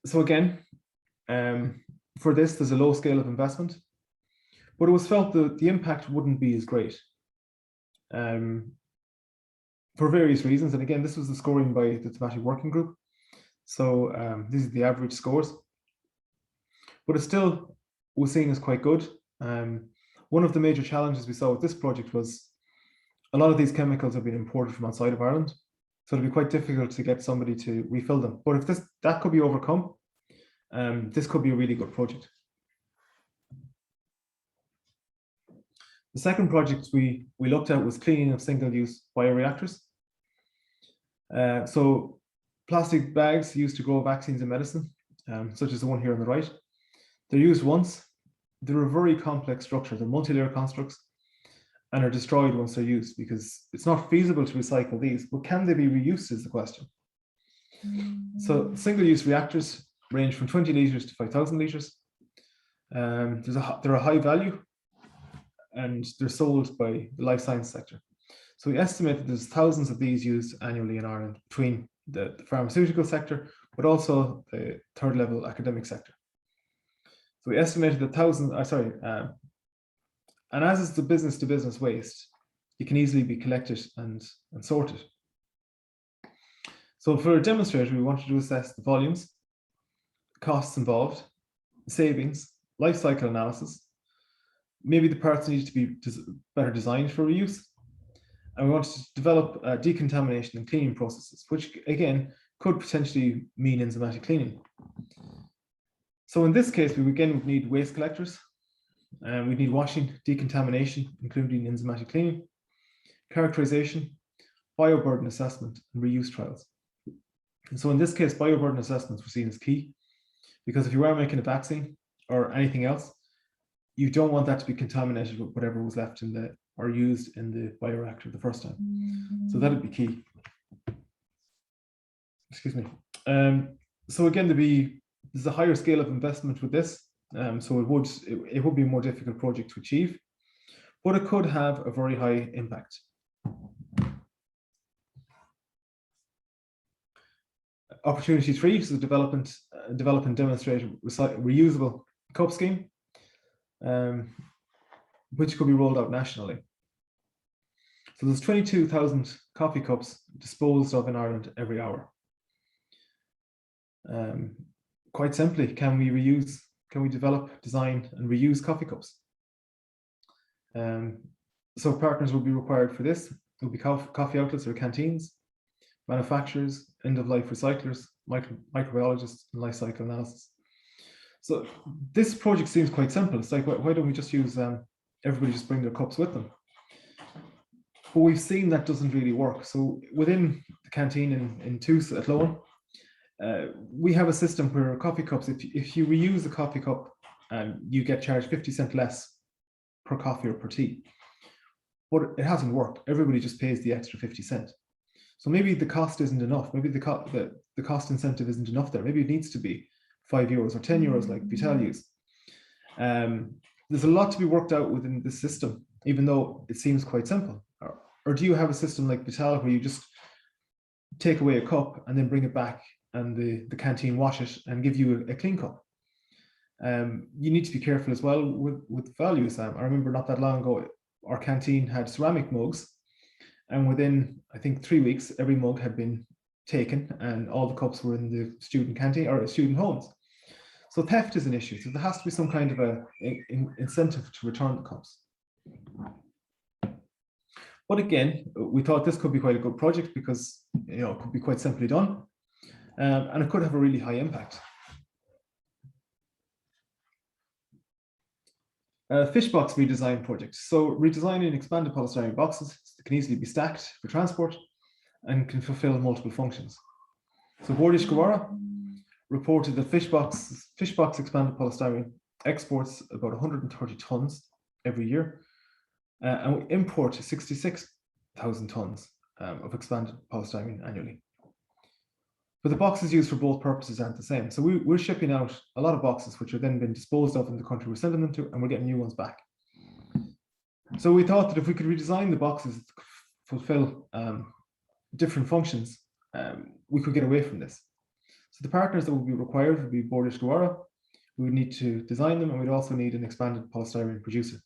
So again, for this, there's a low scale of investment, but it was felt that the impact wouldn't be as great for various reasons. And again, this was the scoring by the Thematic working group. So these are the average scores, but it still was seen as quite good. One of the major challenges we saw with this project was a lot of these chemicals have been imported from outside of Ireland. So it'll be quite difficult to get somebody to refill them. But if that could be overcome, this could be a really good project. The second project we looked at was cleaning of single-use bioreactors. So plastic bags used to grow vaccines and medicine, such as the one here on the right. They're used once. They're a very complex structure. They're multi-layer constructs and are destroyed once they're used because it's not feasible to recycle these, but can they be reused is the question. So single-use reactors range from 20 litres to 5,000 litres. They're a high value and they're sold by the life science sector. So we estimate that there's thousands of these used annually in Ireland between the pharmaceutical sector, but also the third level academic sector. So we estimated that and as is the business to business waste, it can easily be collected and sorted. So for a demonstrator, we wanted to assess the volumes, costs involved, savings, life cycle analysis. Maybe the parts needed to be better designed for reuse. And we wanted to develop decontamination and cleaning processes, which again could potentially mean enzymatic cleaning. So in this case, we again would need waste collectors, and we need washing, decontamination, including enzymatic cleaning, characterization, bioburden assessment, and reuse trials. And so in this case, bioburden assessments were seen as key, because if you are making a vaccine or anything else, you don't want that to be contaminated with whatever was left in or used in the bioreactor the first time. So that would be key. Excuse me. So again, there's a higher scale of investment with this. So it would be a more difficult project to achieve, but it could have a very high impact. Opportunity 3 is the develop and demonstrate reusable cup scheme, which could be rolled out nationally. So there's 22,000 coffee cups disposed of in Ireland every hour. Quite simply, can we develop, design, and reuse coffee cups? So partners will be required for this. There will be coffee outlets or canteens, manufacturers, end-of-life recyclers, microbiologists, and life cycle analysis. So this project seems quite simple. It's like, why don't we just use, everybody just bring their cups with them? But we've seen that doesn't really work. So within the canteen in Toulouse at Athlone, we have a system where coffee cups, if you reuse a coffee cup, you get charged 50 cents less per coffee or per tea. But it hasn't worked. Everybody just pays the extra 50 cents. So maybe the cost isn't enough. Maybe the cost incentive isn't enough there. Maybe it needs to be €5 or €10 like Vital use. There's a lot to be worked out within the system, even though it seems quite simple. Or do you have a system like Vital where you just take away a cup and then bring it back and the canteen wash it and give you a clean cup? You need to be careful as well with values. I remember not that long ago, our canteen had ceramic mugs, and within, I think, 3 weeks, every mug had been taken and all the cups were in the student canteen or student homes. So theft is an issue. So there has to be some kind of an incentive to return the cups. But again, we thought this could be quite a good project because it could be quite simply done, and it could have a really high impact. Fish box redesign project. So redesigning expanded polystyrene boxes that can easily be stacked for transport and can fulfill multiple functions. So Bordish Gawara reported that fish box expanded polystyrene exports about 130 tons every year, and we import 66,000 tons of expanded polystyrene annually. But the boxes used for both purposes aren't the same. So we're shipping out a lot of boxes which are then been disposed of in the country we're sending them to, and we're getting new ones back. So we thought that if we could redesign the boxes to fulfill different functions, we could get away from this. So the partners that would be required would be Bordish Gawara. We would need to design them, and we'd also need an expanded polystyrene producer.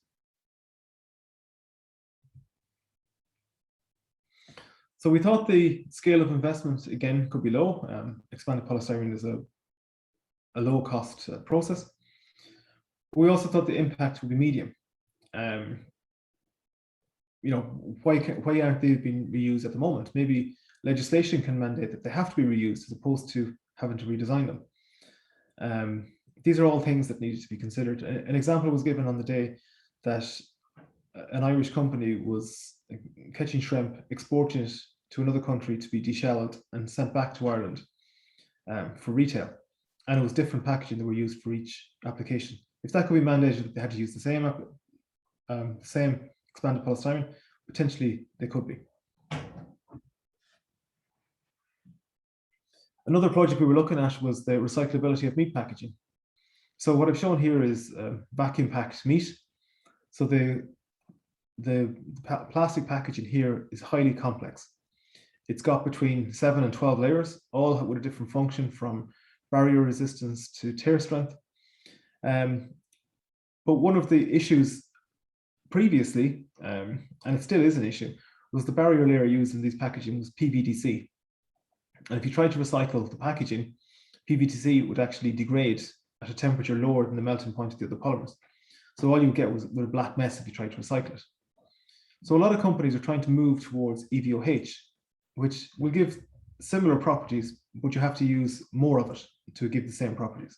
So we thought the scale of investment, again, could be low. Expanded polystyrene is a low cost process. We also thought the impact would be medium. Why aren't they being reused at the moment? Maybe legislation can mandate that they have to be reused as opposed to having to redesign them. These are all things that needed to be considered. An example was given on the day that an Irish company was catching shrimp, exporting it to another country to be deshelled and sent back to Ireland for retail. And it was different packaging that were used for each application. If that could be mandated that they had to use the same expanded polystyrene, potentially they could be. Another project we were looking at was the recyclability of meat packaging. So what I've shown here is vacuum packed meat. So the plastic packaging here is highly complex. It's got between 7 and 12 layers, all with a different function, from barrier resistance to tear strength. But one of the issues previously, and it still is an issue, was the barrier layer used in these packaging was PVDC. And if you tried to recycle the packaging, PVDC would actually degrade at a temperature lower than the melting point of the other polymers. So all you get was a black mess if you tried to recycle it. So a lot of companies are trying to move towards EVOH, which will give similar properties, but you have to use more of it to give the same properties,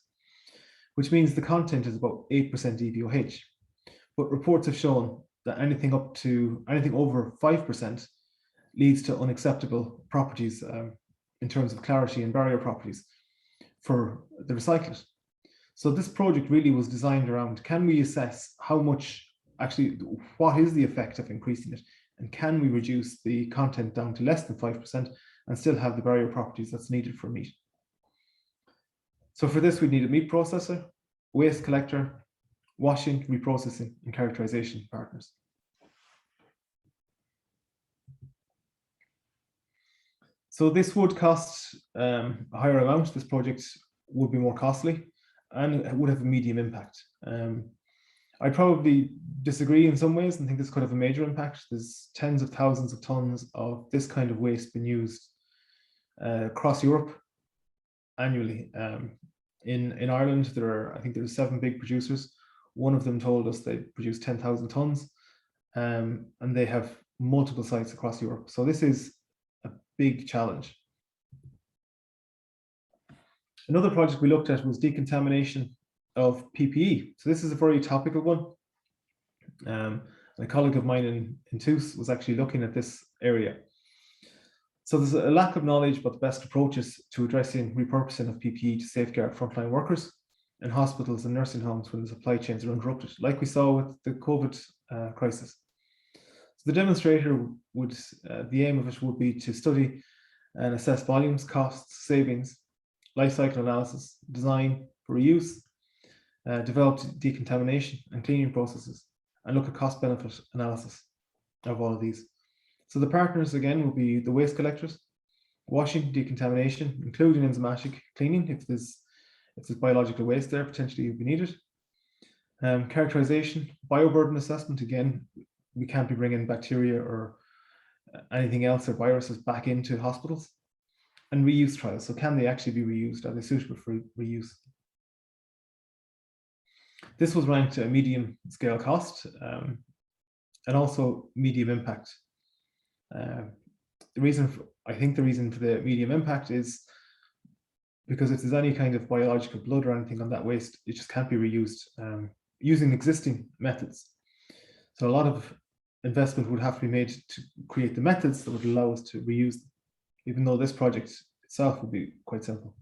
which means the content is about 8% EVOH. But reports have shown that anything over 5% leads to unacceptable properties in terms of clarity and barrier properties for the recyclate. So this project really was designed around, can we assess how much, actually, what is the effect of increasing it? And can we reduce the content down to less than 5% and still have the barrier properties that's needed for meat? So for this, we need a meat processor, waste collector, washing, reprocessing, and characterization partners. So this would cost a higher amount. This project would be more costly and it would have a medium impact. I probably disagree in some ways and think this could have a major impact. There's tens of thousands of tons of this kind of waste being used across Europe annually. In Ireland, I think there's 7 big producers. One of them told us they produce 10,000 tons, and they have multiple sites across Europe. So this is a big challenge. Another project we looked at was decontamination of PPE. So this is a very topical one. A colleague of mine in TUS was actually looking at this area. So there's a lack of knowledge about the best approaches to addressing repurposing of PPE to safeguard frontline workers in hospitals and nursing homes when the supply chains are interrupted, like we saw with the COVID crisis. So the demonstrator would, the aim of it would be to study and assess volumes, costs, savings, life cycle analysis, design for reuse, developed decontamination and cleaning processes, and look at cost benefit analysis of all of these. So the partners again will be the waste collectors, washing, decontamination, including enzymatic cleaning if there's biological waste there potentially would be needed. Characterization, bioburden assessment, again, we can't be bringing bacteria or anything else or viruses back into hospitals. And reuse trials, so can they actually be reused? Are they suitable for reuse? This was ranked a medium scale cost and also medium impact. I think the reason for the medium impact is because if there's any kind of biological blood or anything on that waste, it just can't be reused using existing methods. So a lot of investment would have to be made to create the methods that would allow us to reuse them, even though this project itself would be quite simple.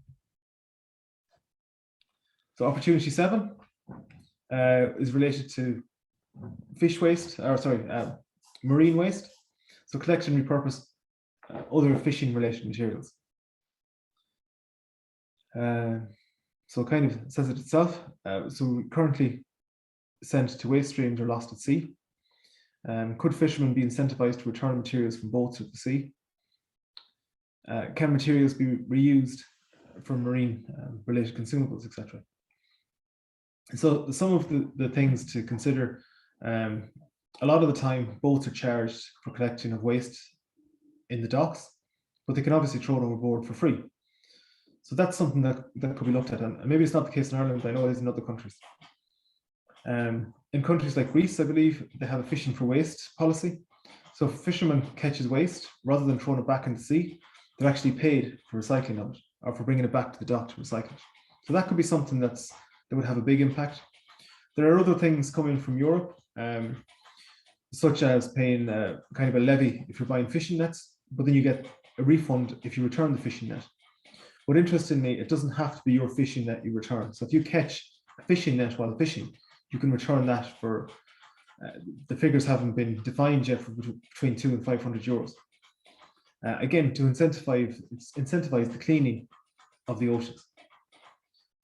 So opportunity 7 is related to fish waste, marine waste. So collect and repurpose other fishing related materials. So kind of says it itself. So currently sent to waste streams or lost at sea. Could fishermen be incentivized to return materials from boats at the sea? Can materials be reused for marine related consumables, etc.? So some of the things to consider, a lot of the time boats are charged for collecting of waste in the docks, but they can obviously throw it overboard for free. So that's something that could be looked at, and maybe it's not the case in Ireland, but I know it is in other countries. In countries like Greece, I believe they have a fishing for waste policy. So if a fisherman catches waste, rather than throwing it back in the sea, they're actually paid for recycling of it or for bringing it back to the dock to recycle it. So that could be something that would have a big impact. There are other things coming from Europe, such as paying kind of a levy if you're buying fishing nets, but then you get a refund if you return the fishing net. But interestingly, it doesn't have to be your fishing net you return. So if you catch a fishing net while fishing, you can return that for, the figures haven't been defined yet, for between 200 and 500 euros. Again, to incentivize the cleaning of the oceans.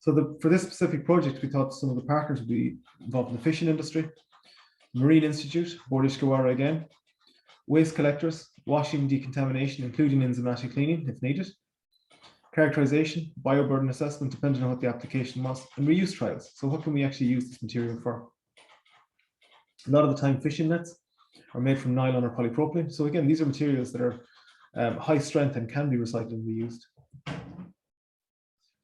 So for this specific project, we thought some of the partners would be involved in the fishing industry, Marine Institute, Bordish Gawara again, waste collectors, washing, decontamination, including enzymatic cleaning if needed, characterization, bioburden assessment, depending on what the application was, and reuse trials. So what can we actually use this material for? A lot of the time fishing nets are made from nylon or polypropylene. So again, these are materials that are high strength and can be recycled and reused.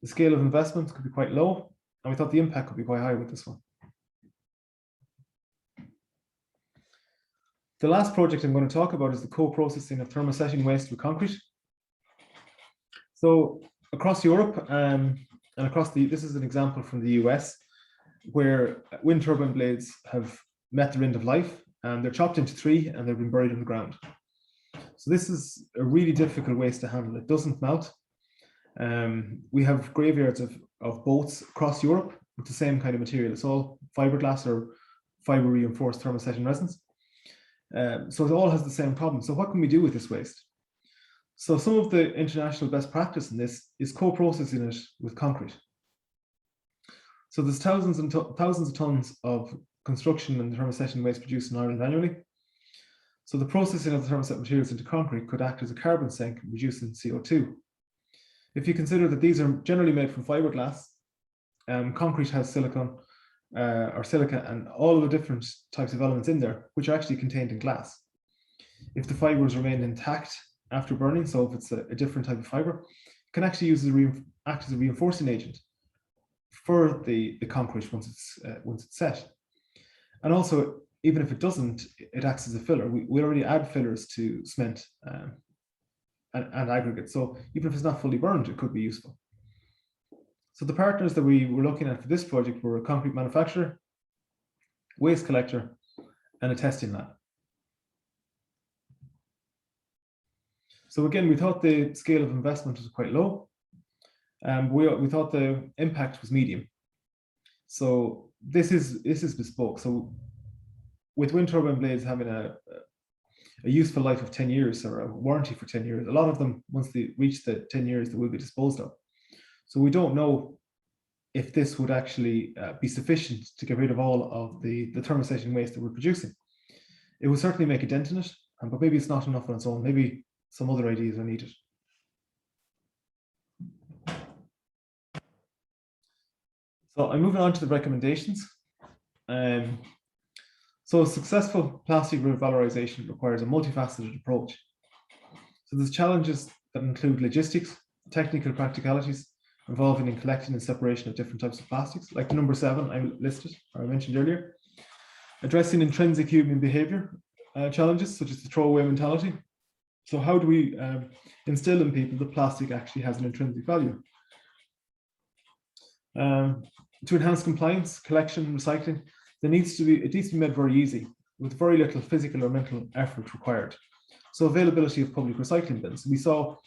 The scale of investment could be quite low, and we thought the impact could be quite high with this one. The last project I'm going to talk about is the co-processing of thermosetting waste with concrete. So across Europe and across this is an example from the US, where wind turbine blades have met their end of life and they're chopped into 3 and they've been buried in the ground. So this is a really difficult waste to handle. It doesn't melt. We have graveyards of boats across Europe with the same kind of material. It's all fiberglass or fiber reinforced thermosetting resins. So it all has the same problem. So what can we do with this waste? So some of the international best practice in this is co-processing it with concrete. So there's thousands of tons of construction and thermosetting waste produced in Ireland annually. So the processing of the thermoset materials into concrete could act as a carbon sink, reducing CO2. If you consider that these are generally made from fiberglass, concrete has silicon or silica and all the different types of elements in there, which are actually contained in glass. If the fibers remain intact after burning, so if it's a different type of fiber, it can actually act as a reinforcing agent for the concrete once it's set. And also, even if it doesn't, it acts as a filler. We already add fillers to cement and aggregate. So even if it's not fully burned, it could be useful. So the partners that we were looking at for this project were a concrete manufacturer, waste collector, and a testing lab. So again, we thought the scale of investment was quite low. We thought the impact was medium. So this is bespoke. So with wind turbine blades having a useful life of 10 years or a warranty for 10 years, a lot of them, once they reach the 10 years, they will be disposed of. So we don't know if this would actually be sufficient to get rid of all of the thermosetting waste that we're producing. It will certainly make a dent in it, but maybe it's not enough on its own. Maybe some other ideas are needed. So I'm moving on to the recommendations. So successful plastic revalorization requires a multifaceted approach. So there's challenges that include logistics, technical practicalities involving in collecting and separation of different types of plastics, like the number 7 I listed or I mentioned earlier. Addressing intrinsic human behavior challenges such as the throwaway mentality. So how do we instill in people that plastic actually has an intrinsic value? To enhance compliance, collection, recycling, it needs to be made very easy with very little physical or mental effort required. So availability of public recycling bins. We saw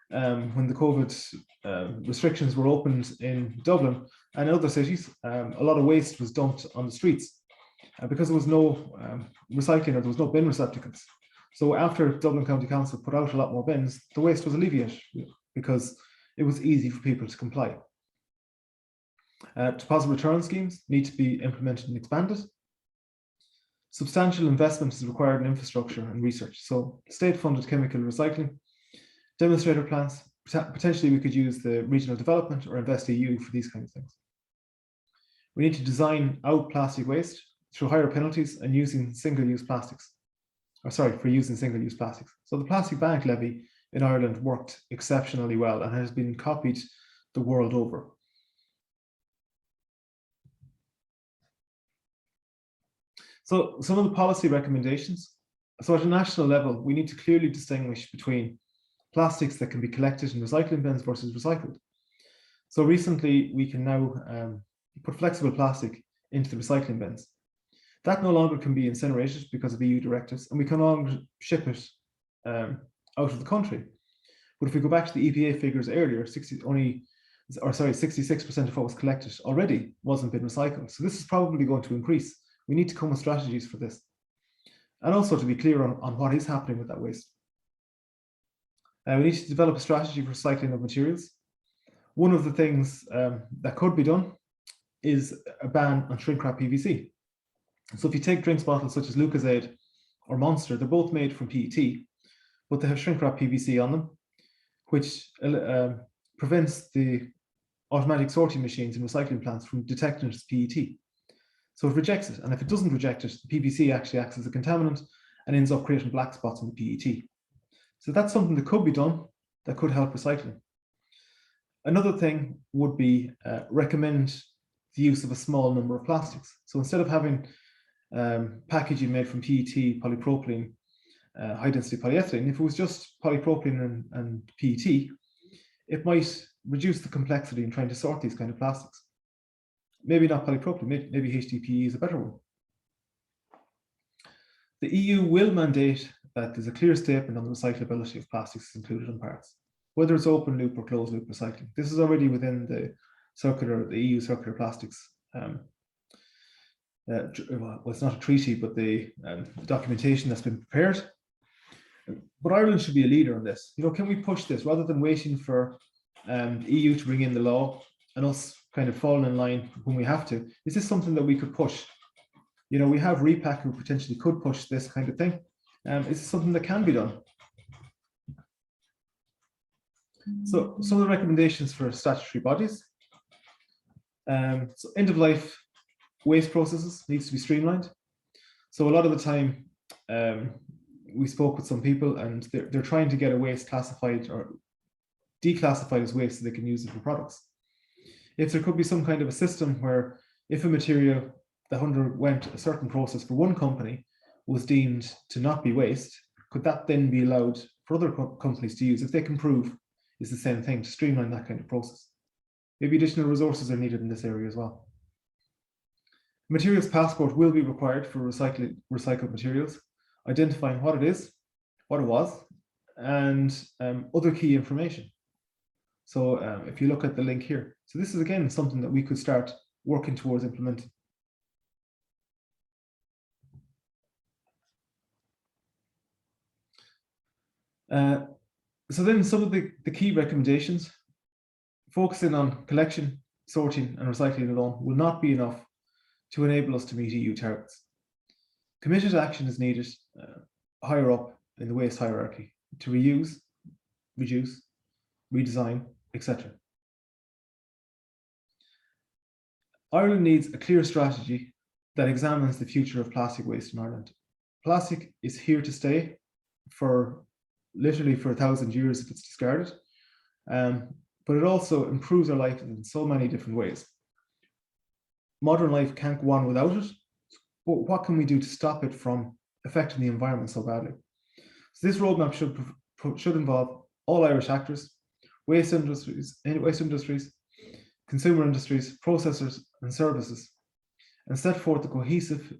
when the COVID restrictions were opened in Dublin and other cities, a lot of waste was dumped on the streets because there was no recycling or there was no bin receptacles. So after Dublin County Council put out a lot more bins, the waste was alleviated because it was easy for people to comply. Deposit return schemes need to be implemented and expanded. Substantial investment is required in infrastructure and research. So state-funded chemical recycling, demonstrator plants, potentially we could use the regional development or Invest EU for these kinds of things. We need to design out plastic waste through higher penalties and using single-use plastics. For using single-use plastics. So the plastic bank levy in Ireland worked exceptionally well and has been copied the world over. So some of the policy recommendations. So at a national level, we need to clearly distinguish between plastics that can be collected in recycling bins versus recycled. So recently, we can now put flexible plastic into the recycling bins. That no longer can be incinerated because of EU directives, and we can no longer ship it out of the country. But if we go back to the EPA figures earlier, 66% of what was collected already wasn't been recycled. So this is probably going to increase. We need to come with strategies for this. And also to be clear on what is happening with that waste. We need to develop a strategy for recycling of materials. One of the things that could be done is a ban on shrink wrap PVC. So if you take drinks bottles such as Lucozade or Monster, they're both made from PET, but they have shrink wrap PVC on them, which prevents the automatic sorting machines in recycling plants from detecting it as PET. So it rejects it, and if it doesn't reject it, the PVC actually acts as a contaminant and ends up creating black spots on the PET. So that's something that could be done that could help recycling. Another thing would be recommend the use of a small number of plastics. So instead of having packaging made from PET, polypropylene, high-density polyethylene, if it was just polypropylene and PET, it might reduce the complexity in trying to sort these kind of plastics. Maybe not polypropylene, maybe HDPE is a better one. The EU will mandate that there's a clear statement on the recyclability of plastics included in parts, whether it's open loop or closed loop recycling. This is already within the EU circular plastics. Well, it's not a treaty, but the documentation that's been prepared. But Ireland should be a leader in this. Can we push this rather than waiting for the EU to bring in the law and us kind of falling in line when we have to? Is this something that we could push? We have REPAC who potentially could push this kind of thing. Is this something that can be done? So some of the recommendations for statutory bodies. So end of life waste processes needs to be streamlined. So a lot of the time we spoke with some people and they're trying to get a waste classified or declassified as waste so they can use it for products. If there could be some kind of a system where if a material that underwent a certain process for one company was deemed to not be waste, could that then be allowed for other companies to use if they can prove it's the same thing, to streamline that kind of process? Maybe additional resources are needed in this area as well. Materials passport will be required for recycled materials, identifying what it is, what it was, and other key information. So if you look at the link here, so this is again something that we could start working towards implementing. So then some of the key recommendations, focusing on collection, sorting and recycling alone will not be enough to enable us to meet EU targets. Committed action is needed higher up in the waste hierarchy to reuse, reduce, redesign, etc. Ireland needs a clear strategy that examines the future of plastic waste in Ireland. Plastic is here to stay for literally for 1,000 years if it's discarded, but it also improves our life in so many different ways. Modern life can't go on without it, but what can we do to stop it from affecting the environment so badly? So this roadmap should involve all Irish actors, waste industries, consumer industries, processors and services, and set forth a cohesive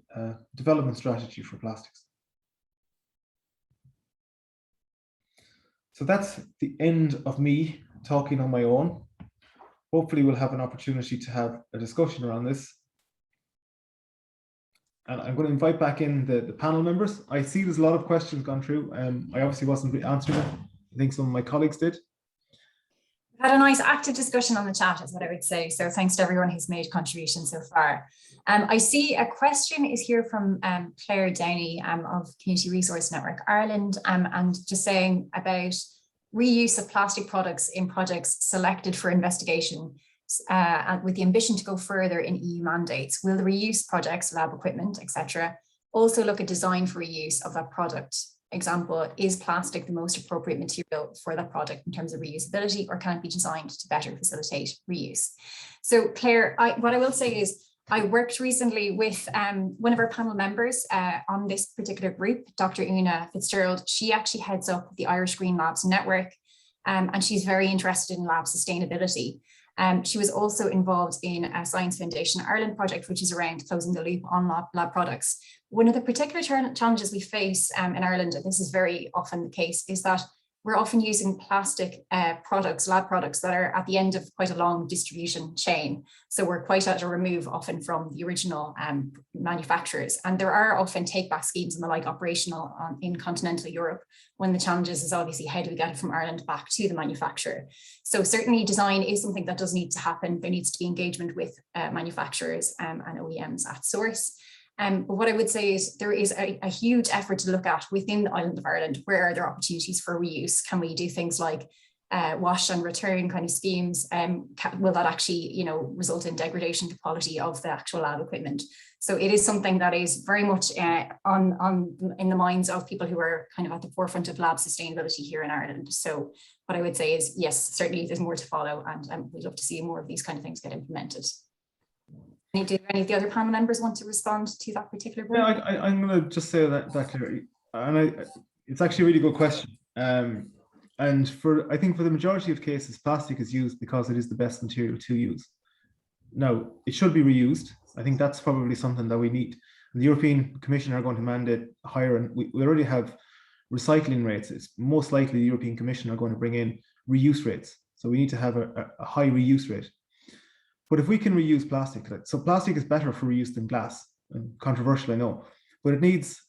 development strategy for plastics. So that's the end of me talking on my own. Hopefully we'll have an opportunity to have a discussion around this. And I'm going to invite back in the panel members. I see there's a lot of questions gone through. I obviously wasn't answering them. I think some of my colleagues did. We've had a nice active discussion on the chat is what I would say. So thanks to everyone who's made contributions so far. I see a question is here from Claire Downey of Community Resource Network Ireland and just saying about reuse of plastic products in projects selected for investigation and with the ambition to go further in EU mandates. Will the reuse projects, lab equipment, etc., also look at design for reuse of that product? Example, is plastic the most appropriate material for that product in terms of reusability, or can it be designed to better facilitate reuse? So Claire, what I will say is I worked recently with one of our panel members on this particular group, Dr. Una Fitzgerald. She actually heads up the Irish Green Labs Network, and she's very interested in lab sustainability. She was also involved in a Science Foundation Ireland project, which is around closing the loop on lab products. One of the particular challenges we face in Ireland, and this is very often the case, is that we're often using plastic products, lab products that are at the end of quite a long distribution chain. So we're quite at a remove often from the original manufacturers. And there are often take back schemes and the like operational in continental Europe. One of the challenges is obviously how do we get it from Ireland back to the manufacturer? So certainly design is something that does need to happen. There needs to be engagement with manufacturers and OEMs at source. But what I would say is there is a huge effort to look at within the island of Ireland. Where are there opportunities for reuse? Can we do things like wash and return kind of schemes? Will that actually, result in degradation to quality of the actual lab equipment? So it is something that is very much in the minds of people who are kind of at the forefront of lab sustainability here in Ireland. So what I would say is, yes, certainly there's more to follow, and we'd love to see more of these kind of things get implemented. Do any of the other panel members want to respond to that particular point? Yeah, I'm going to just say that clearly, and it's actually a really good question. And I think for the majority of cases, plastic is used because it is the best material to use. Now, it should be reused. I think that's probably something that we need. And the European Commission are going to mandate higher, and we already have recycling rates. It's most likely the European Commission are going to bring in reuse rates. So we need to have a high reuse rate. But if we can reuse plastic, so plastic is better for reuse than glass, and controversial, I know, but it needs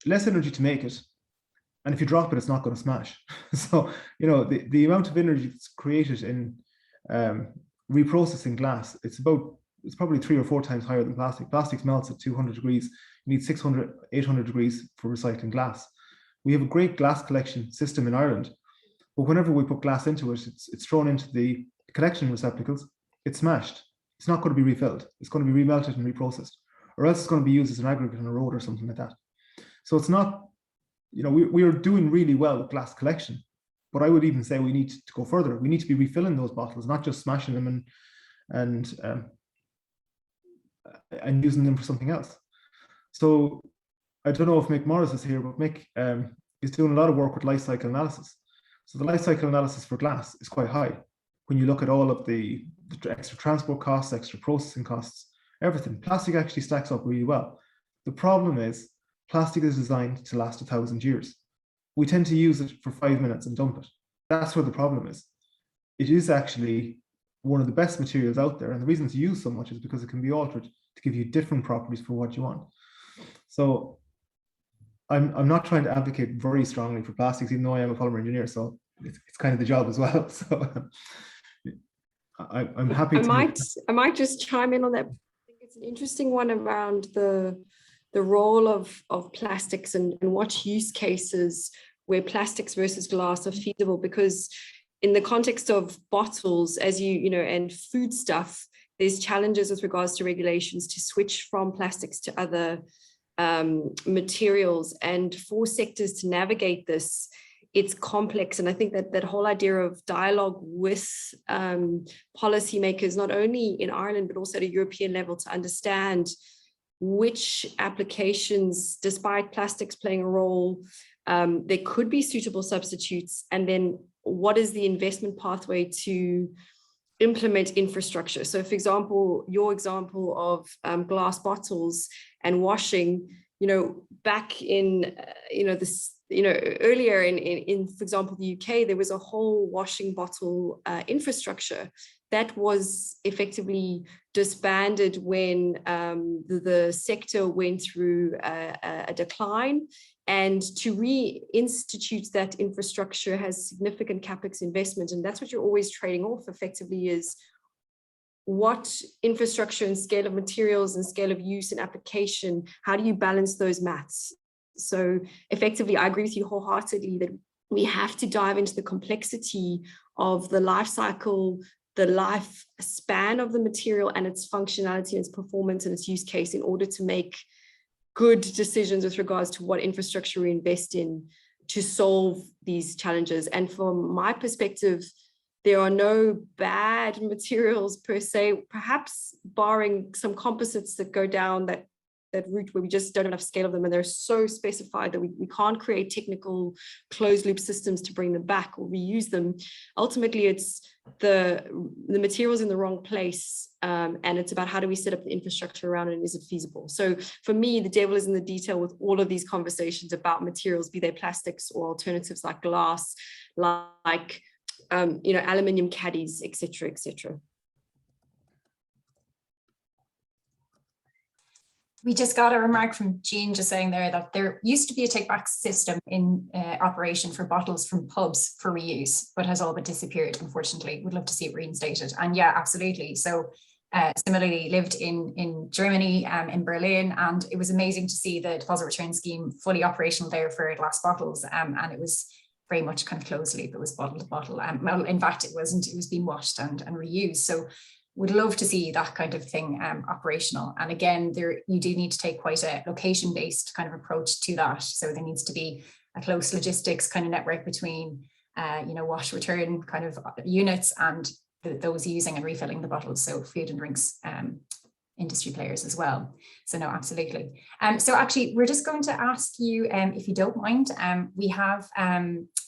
less energy to make it. And if you drop it, it's not going to smash. So, the amount of energy that's created in reprocessing glass, it's probably 3 or 4 times higher than plastic. Plastic melts at 200 degrees. You need 600, 800 degrees for recycling glass. We have a great glass collection system in Ireland, but whenever we put glass into it, it's thrown into the collection receptacles, it's smashed. It's not going to be refilled. It's going to be remelted and reprocessed, or else it's going to be used as an aggregate on a road or something like that. So it's not, we are doing really well with glass collection, but I would even say we need to go further. We need to be refilling those bottles, not just smashing them and using them for something else. So I don't know if Mick Morris is here, but Mick is doing a lot of work with life cycle analysis. So the life cycle analysis for glass is quite high. when you look at all of the extra transport costs, extra processing costs, everything, plastic actually stacks up really well. The problem is plastic is designed to last 1,000 years. We tend to use it for 5 minutes and dump it. That's where the problem is. It is actually one of the best materials out there, and the reason it's used so much is because it can be altered to give you different properties for what you want. So I'm not trying to advocate very strongly for plastics, even though I am a polymer engineer, so it's kind of the job as well. So I'm happy I might just chime in on that. I think it's an interesting one around the role of plastics and what use cases where plastics versus glass are feasible, because in the context of bottles, as you know, and food stuff, there's challenges with regards to regulations to switch from plastics to other materials, and for sectors to navigate this, it's complex. And I think that whole idea of dialogue with policymakers, not only in Ireland, but also at a European level, to understand which applications, despite plastics playing a role, there could be suitable substitutes, and then what is the investment pathway to implement infrastructure. So for example, your example of glass bottles and washing, you know, back in, earlier in, for example, the UK, there was a whole washing bottle infrastructure that was effectively disbanded when the sector went through a decline. And to reinstitute that infrastructure has significant capex investment. And that's what you're always trading off effectively, is what infrastructure and scale of materials and scale of use and application, how do you balance those maths? So effectively, I agree with you wholeheartedly that we have to dive into the complexity of the life cycle, the lifespan of the material and its functionality and its performance and its use case in order to make good decisions with regards to what infrastructure we invest in to solve these challenges. And from my perspective, there are no bad materials per se, perhaps barring some composites that go down that route where we just don't have enough scale of them, and they're so specified that we can't create technical closed loop systems to bring them back or reuse them. Ultimately, it's the materials in the wrong place, and it's about how do we set up the infrastructure around it, and is it feasible? So for me, the devil is in the detail with all of these conversations about materials, be they plastics or alternatives like glass, like aluminium caddies, etc., etc. We just got a remark from Jean just saying there that there used to be a take-back system in operation for bottles from pubs for reuse, but has all but disappeared, unfortunately. Would love to see it reinstated. And yeah, absolutely. So similarly, lived in Germany, in Berlin, and it was amazing to see the deposit return scheme fully operational there for glass bottles. And it was very much kind of closed loop. It was bottle to bottle. Well, in fact, it wasn't. It was being washed and reused. So would love to see that kind of thing operational. And again, you do need to take quite a location-based kind of approach to that. So there needs to be a close logistics kind of network between, wash return kind of units and those using and refilling the bottles. So food and drinks industry players as well. So no, absolutely. So actually, we're just going to ask you, if you don't mind, we have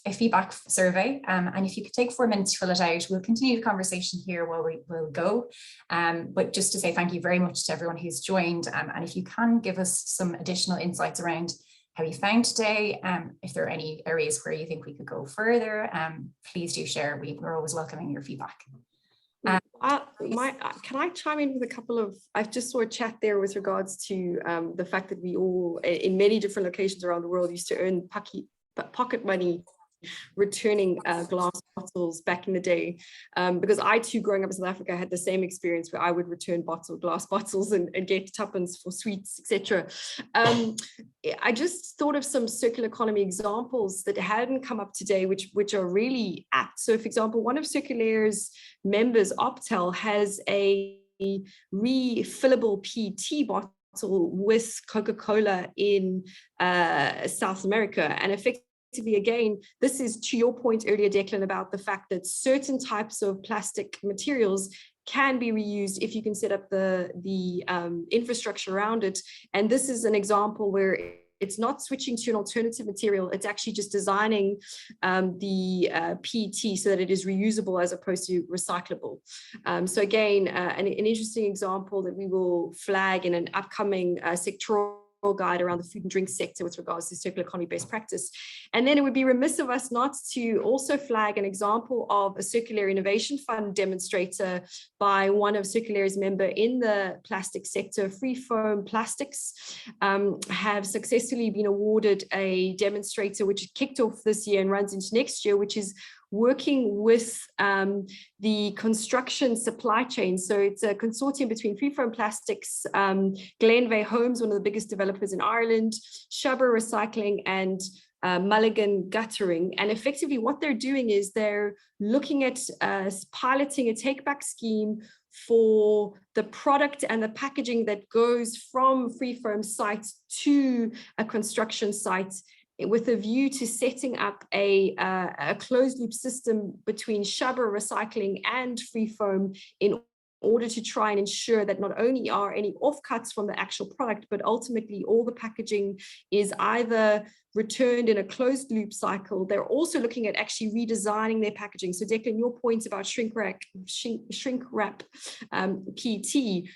a feedback survey, and if you could take 4 minutes to fill it out, we'll continue the conversation here while we will go. But just to say thank you very much to everyone who's joined, and if you can give us some additional insights around how you found today, if there are any areas where you think we could go further, please do share. We're always welcoming your feedback. Can I chime in with a couple of, I just saw a chat there with regards to the fact that we all, in many different locations around the world, used to earn pocket money returning glass bottles back in the day, because I too, growing up in South Africa, had the same experience where I would return glass bottles and get tuppence for sweets, etc. I just thought of some circular economy examples that hadn't come up today, which are really apt. So for example, one of CIRCULÉIRE's members, Optel, has a refillable PET bottle with Coca-Cola in South America, and effectively, again, this is to your point earlier, Declan, about the fact that certain types of plastic materials can be reused if you can set up the infrastructure around it. And this is an example where it's not switching to an alternative material. It's actually just designing the PET so that it is reusable as opposed to recyclable. So again, an interesting example that we will flag in an upcoming sectoral guide around the food and drink sector with regards to circular economy best practice. And then it would be remiss of us not to also flag an example of a Circular Innovation Fund demonstrator by one of Circulaire's member in the plastic sector. Free Foam Plastics have successfully been awarded a demonstrator which kicked off this year and runs into next year, which is working with the construction supply chain. So it's a consortium between Free Foam Plastics, Glenveagh Homes, one of the biggest developers in Ireland, Shabra Recycling, and Mulligan Guttering. And effectively what they're doing is they're looking at piloting a take-back scheme for the product and the packaging that goes from Free Foam sites to a construction site, with a view to setting up a closed loop system between Shabra Recycling and Free Foam in order to try and ensure that not only are any offcuts from the actual product, but ultimately all the packaging is either returned in a closed loop cycle. They're also looking at actually redesigning their packaging. So Declan, your points about shrink wrap PET,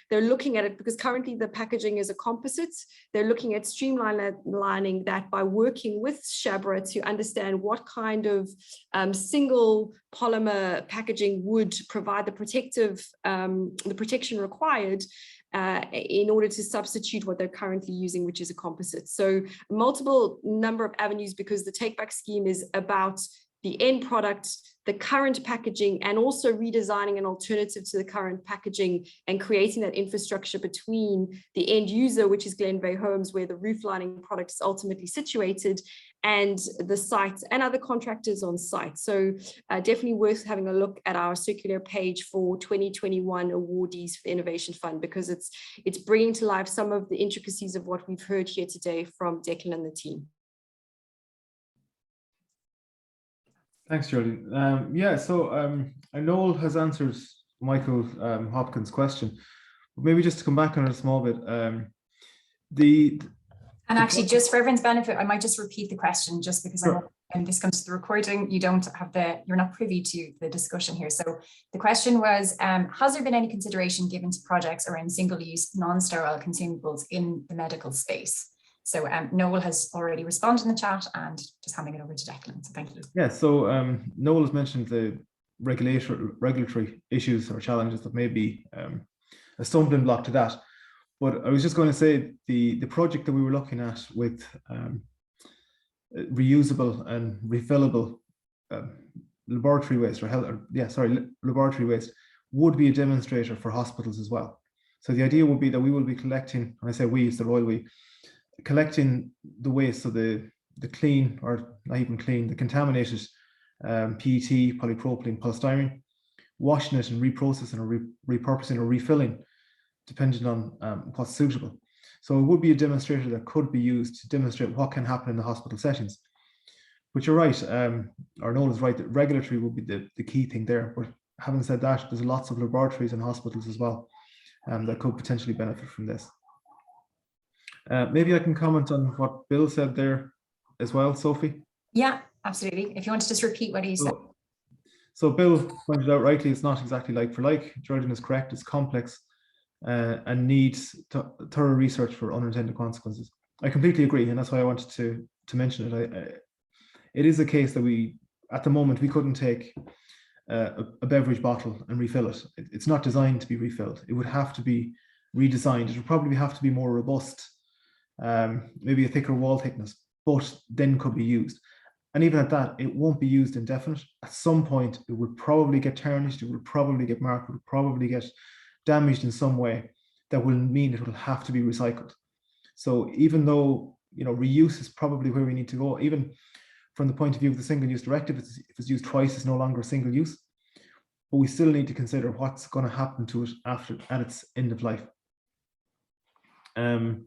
they're looking at it because currently the packaging is a composite. They're looking at streamlining that by working with Shabra to understand what kind of single polymer packaging would provide the protection required in order to substitute what they're currently using, which is a composite. So multiple number of avenues, because the take back scheme is about the end product, the current packaging, and also redesigning an alternative to the current packaging and creating that infrastructure between the end user, which is Glenveagh Homes, where the roof lining product is ultimately situated, and the site and other contractors on site. So definitely worth having a look at our circular page for 2021 awardees for the Innovation Fund, because it's bringing to life some of the intricacies of what we've heard here today from Declan and the team. Thanks, Geraldine. Yeah, so Noel has answered Michael Hopkins' question, but maybe just to come back on it a small bit. And actually, just for everyone's benefit, I might just repeat the question, just because I know when this comes to the recording, you're not privy to the discussion here. So the question was, has there been any consideration given to projects around single-use, non-sterile consumables in the medical space? So Noel has already responded in the chat, and just handing it over to Declan. So thank you. Yeah, so Noel has mentioned the regulatory issues or challenges that may be a stumbling block to that. But I was just going to say the project that we were looking at with reusable and refillable laboratory waste laboratory waste would be a demonstrator for hospitals as well. So the idea would be that we will be collecting, when I say we, it's the Royal We, collecting the waste, so the clean, or not even clean, the contaminated PET, polypropylene, polystyrene, washing it and reprocessing or repurposing or refilling, depending on what's suitable. So it would be a demonstrator that could be used to demonstrate what can happen in the hospital settings. But you're right, or Noel is right, that regulatory would be the key thing there. But having said that, there's lots of laboratories and hospitals as well that could potentially benefit from this. Maybe I can comment on what Bill said there as well, Sophie. Yeah, absolutely. If you want to just repeat what he said. So Bill pointed out rightly, it's not exactly like for like. Jordan is correct, it's complex and needs thorough research for unintended consequences. I completely agree, and that's why I wanted to mention it. It is a case that at the moment, we couldn't take a beverage bottle and refill it. It's not designed to be refilled. It would have to be redesigned. It would probably have to be more robust, maybe a thicker wall thickness, but then could be used. And even at that, it won't be used indefinite. At some point, it would probably get tarnished, it would probably get marked, it would probably get damaged in some way that will mean it will have to be recycled. So even though, reuse is probably where we need to go, even from the point of view of the single-use directive, if it's used twice, it's no longer single use. But we still need to consider what's going to happen to it at its end of life. Do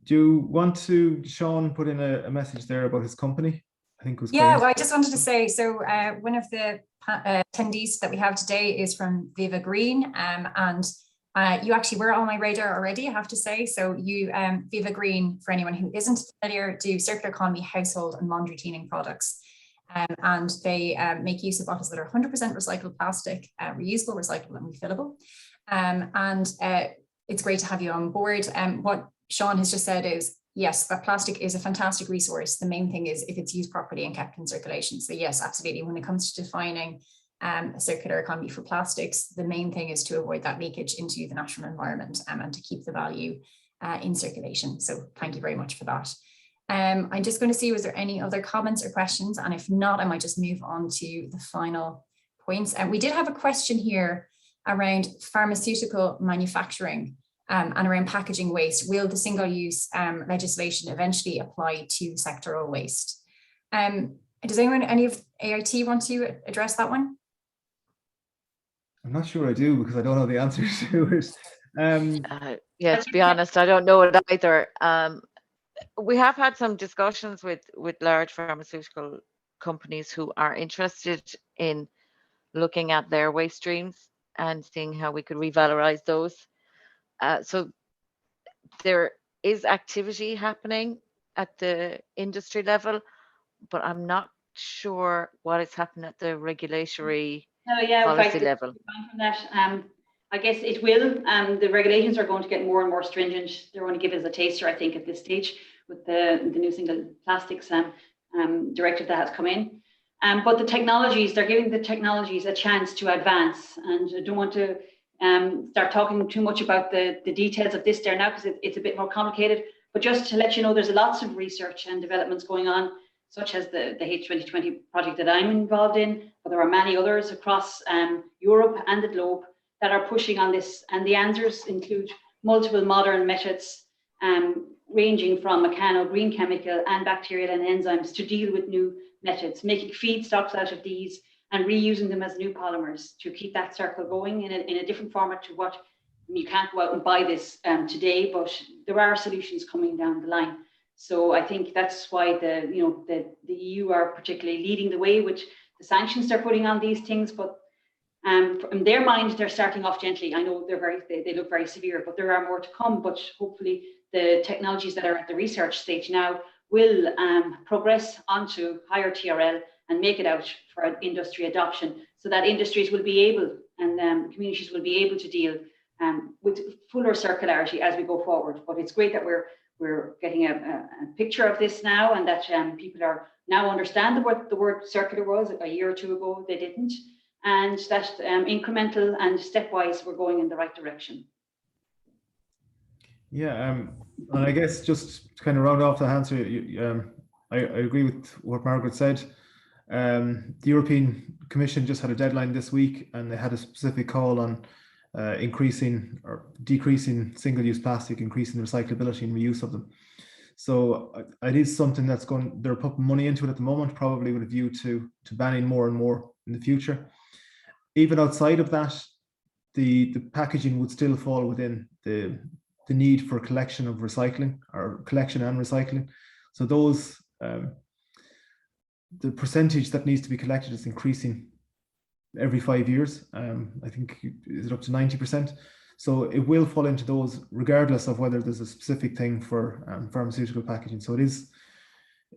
you want to, Sean, put in a message there about his company? I think it was well, I just wanted to say, so one of the attendees that we have today is from Viva Green, and You actually were on my radar already, I have to say. So you, Viva Green, for anyone who isn't familiar, do circular economy household and laundry cleaning products. And they make use of bottles that are 100% recycled plastic, reusable, recyclable, and refillable. It's great to have you on board. What Sean has just said is, yes, that plastic is a fantastic resource. The main thing is if it's used properly and kept in circulation. So yes, absolutely. When it comes to defining a circular economy for plastics, the main thing is to avoid that leakage into the natural environment and to keep the value in circulation. So thank you very much for that. I'm just going to see, was there any other comments or questions? And if not, I might just move on to the final points. And we did have a question here around pharmaceutical manufacturing and around packaging waste. Will the single-use legislation eventually apply to sectoral waste? Does anyone, any of AIT want to address that one? I'm not sure I do, because I don't know the answer to it. Yeah, to be honest, I don't know it either. We have had some discussions with large pharmaceutical companies who are interested in looking at their waste streams and seeing how we could revalorize those. So there is activity happening at the industry level, but I'm not sure what is happening at the regulatory policy level. From that, I guess it will. The regulations are going to get more and more stringent. They're going to give us a taster, I think, at this stage with the new single plastics directive that has come in. But the technologies, they're giving the technologies a chance to advance. And I don't want to start talking too much about the details of this there now, because it's a bit more complicated. But just to let you know, there's lots of research and developments going on, such as the H2020 project that I'm involved in, but there are many others across Europe and the globe that are pushing on this. And the answers include multiple modern methods, ranging from mechano, green chemical, and bacterial and enzymes to deal with new methods, making feedstocks out of these and reusing them as new polymers to keep that circle going in a different format to what you can't go out and buy this today, but there are solutions coming down the line. So I think that's why the EU are particularly leading the way with the sanctions they're putting on these things. But in their mind, they're starting off gently. I know they look very severe, but there are more to come. But hopefully, the technologies that are at the research stage now will progress onto higher TRL and make it out for industry adoption, so that industries will be able and communities will be able to deal with fuller circularity as we go forward. But it's great that we're getting a picture of this now, and that people are now understand what the word circular was. A year or two ago they didn't, and that incremental and stepwise we're going in the right direction. Yeah, and I guess just to kind of round off the answer, I agree with what Margaret said. The European Commission just had a deadline this week, and they had a specific call on increasing or decreasing single-use plastic, increasing the recyclability and reuse of them. So it is something that's they're putting money into it at the moment, probably with a view to banning more and more in the future. Even outside of that, the packaging would still fall within the need for collection of recycling, or collection and recycling. So those the percentage that needs to be collected is increasing every 5 years. I think is it up to 90%. So it will fall into those regardless of whether there's a specific thing for pharmaceutical packaging. So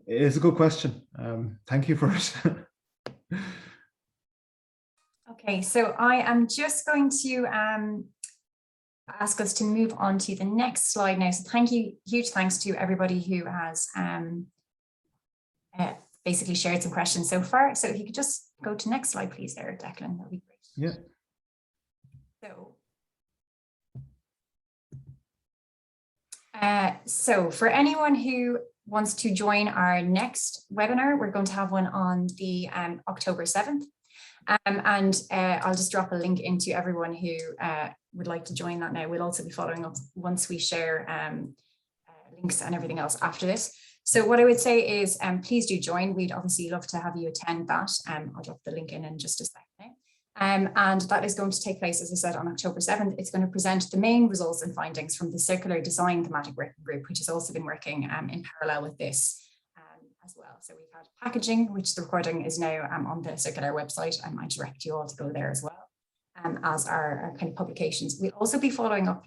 it's a good question. Thank you for it. Okay, so I am just going to ask us to move on to the next slide now. So thank you, huge thanks to everybody who has basically shared some questions so far. So if you could just go to next slide, please, there, Declan, that'd be great. Yeah. So for anyone who wants to join our next webinar, we're going to have one on the October 7th. I'll just drop a link into everyone who would like to join that now. We'll also be following up once we share links and everything else after this. So what I would say is please do join. We'd obviously love to have you attend that. I'll drop the link in just a second. And that is going to take place, as I said, on October 7th. It's going to present the main results and findings from the Circular Design Thematic Working Group, which has also been working in parallel with this as well. So we've had packaging, which the recording is now on the Circulaire website. I direct you all to go there as well. as our kind of publications. We'll also be following up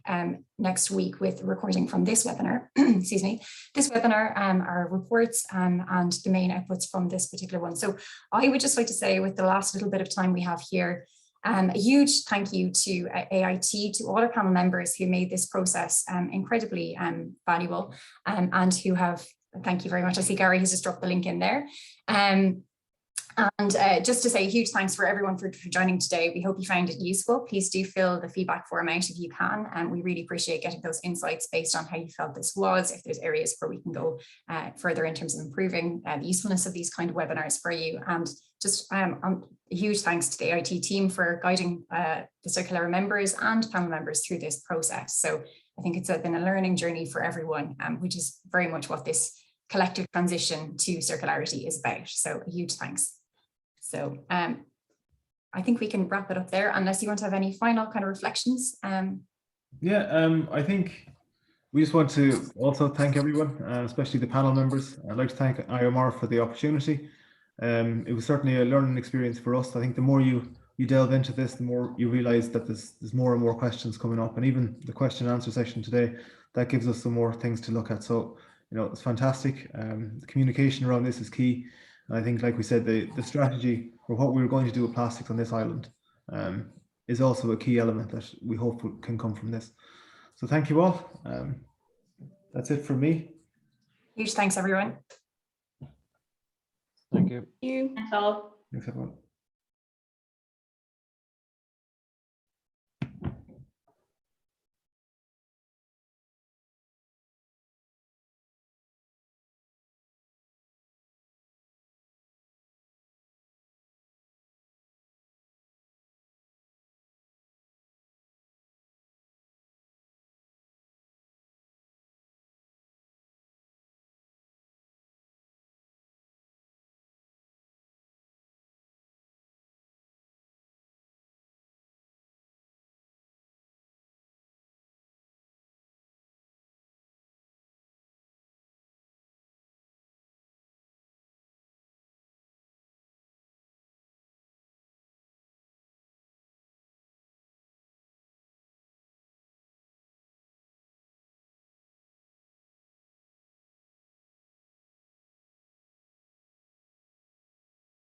next week with a recording from this webinar, excuse me, this webinar, our reports and the main outputs from this particular one. So I would just like to say, with the last little bit of time we have here, a huge thank you to AIT, to all our panel members who made this process incredibly valuable, and who have, thank you very much. I see Gary has just dropped the link in there. And just to say a huge thanks for everyone for joining today. We hope you found it useful. Please do fill the feedback form out if you can. And we really appreciate getting those insights based on how you felt this was, if there's areas where we can go further in terms of improving the usefulness of these kind of webinars for you. And just a huge thanks to the AIT team for guiding the CIRCULÉIRE members and panel members through this process. So I think it's been a learning journey for everyone, which is very much what this collective transition to circularity is about. So a huge thanks. So I think we can wrap it up there, unless you want to have any final kind of reflections. I think we just want to also thank everyone, especially the panel members. I'd like to thank IMR for the opportunity. It was certainly a learning experience for us. I think the more you delve into this, the more you realize that there's more and more questions coming up, and even the question and answer session today, that gives us some more things to look at. So, you know, it's fantastic. The communication around this is key. I think, like we said, the strategy for what we're going to do with plastics on this island is also a key element that we hope can come from this. So thank you all. That's it from me. Huge thanks, everyone. Thank you. You. Thanks all. Thanks, everyone.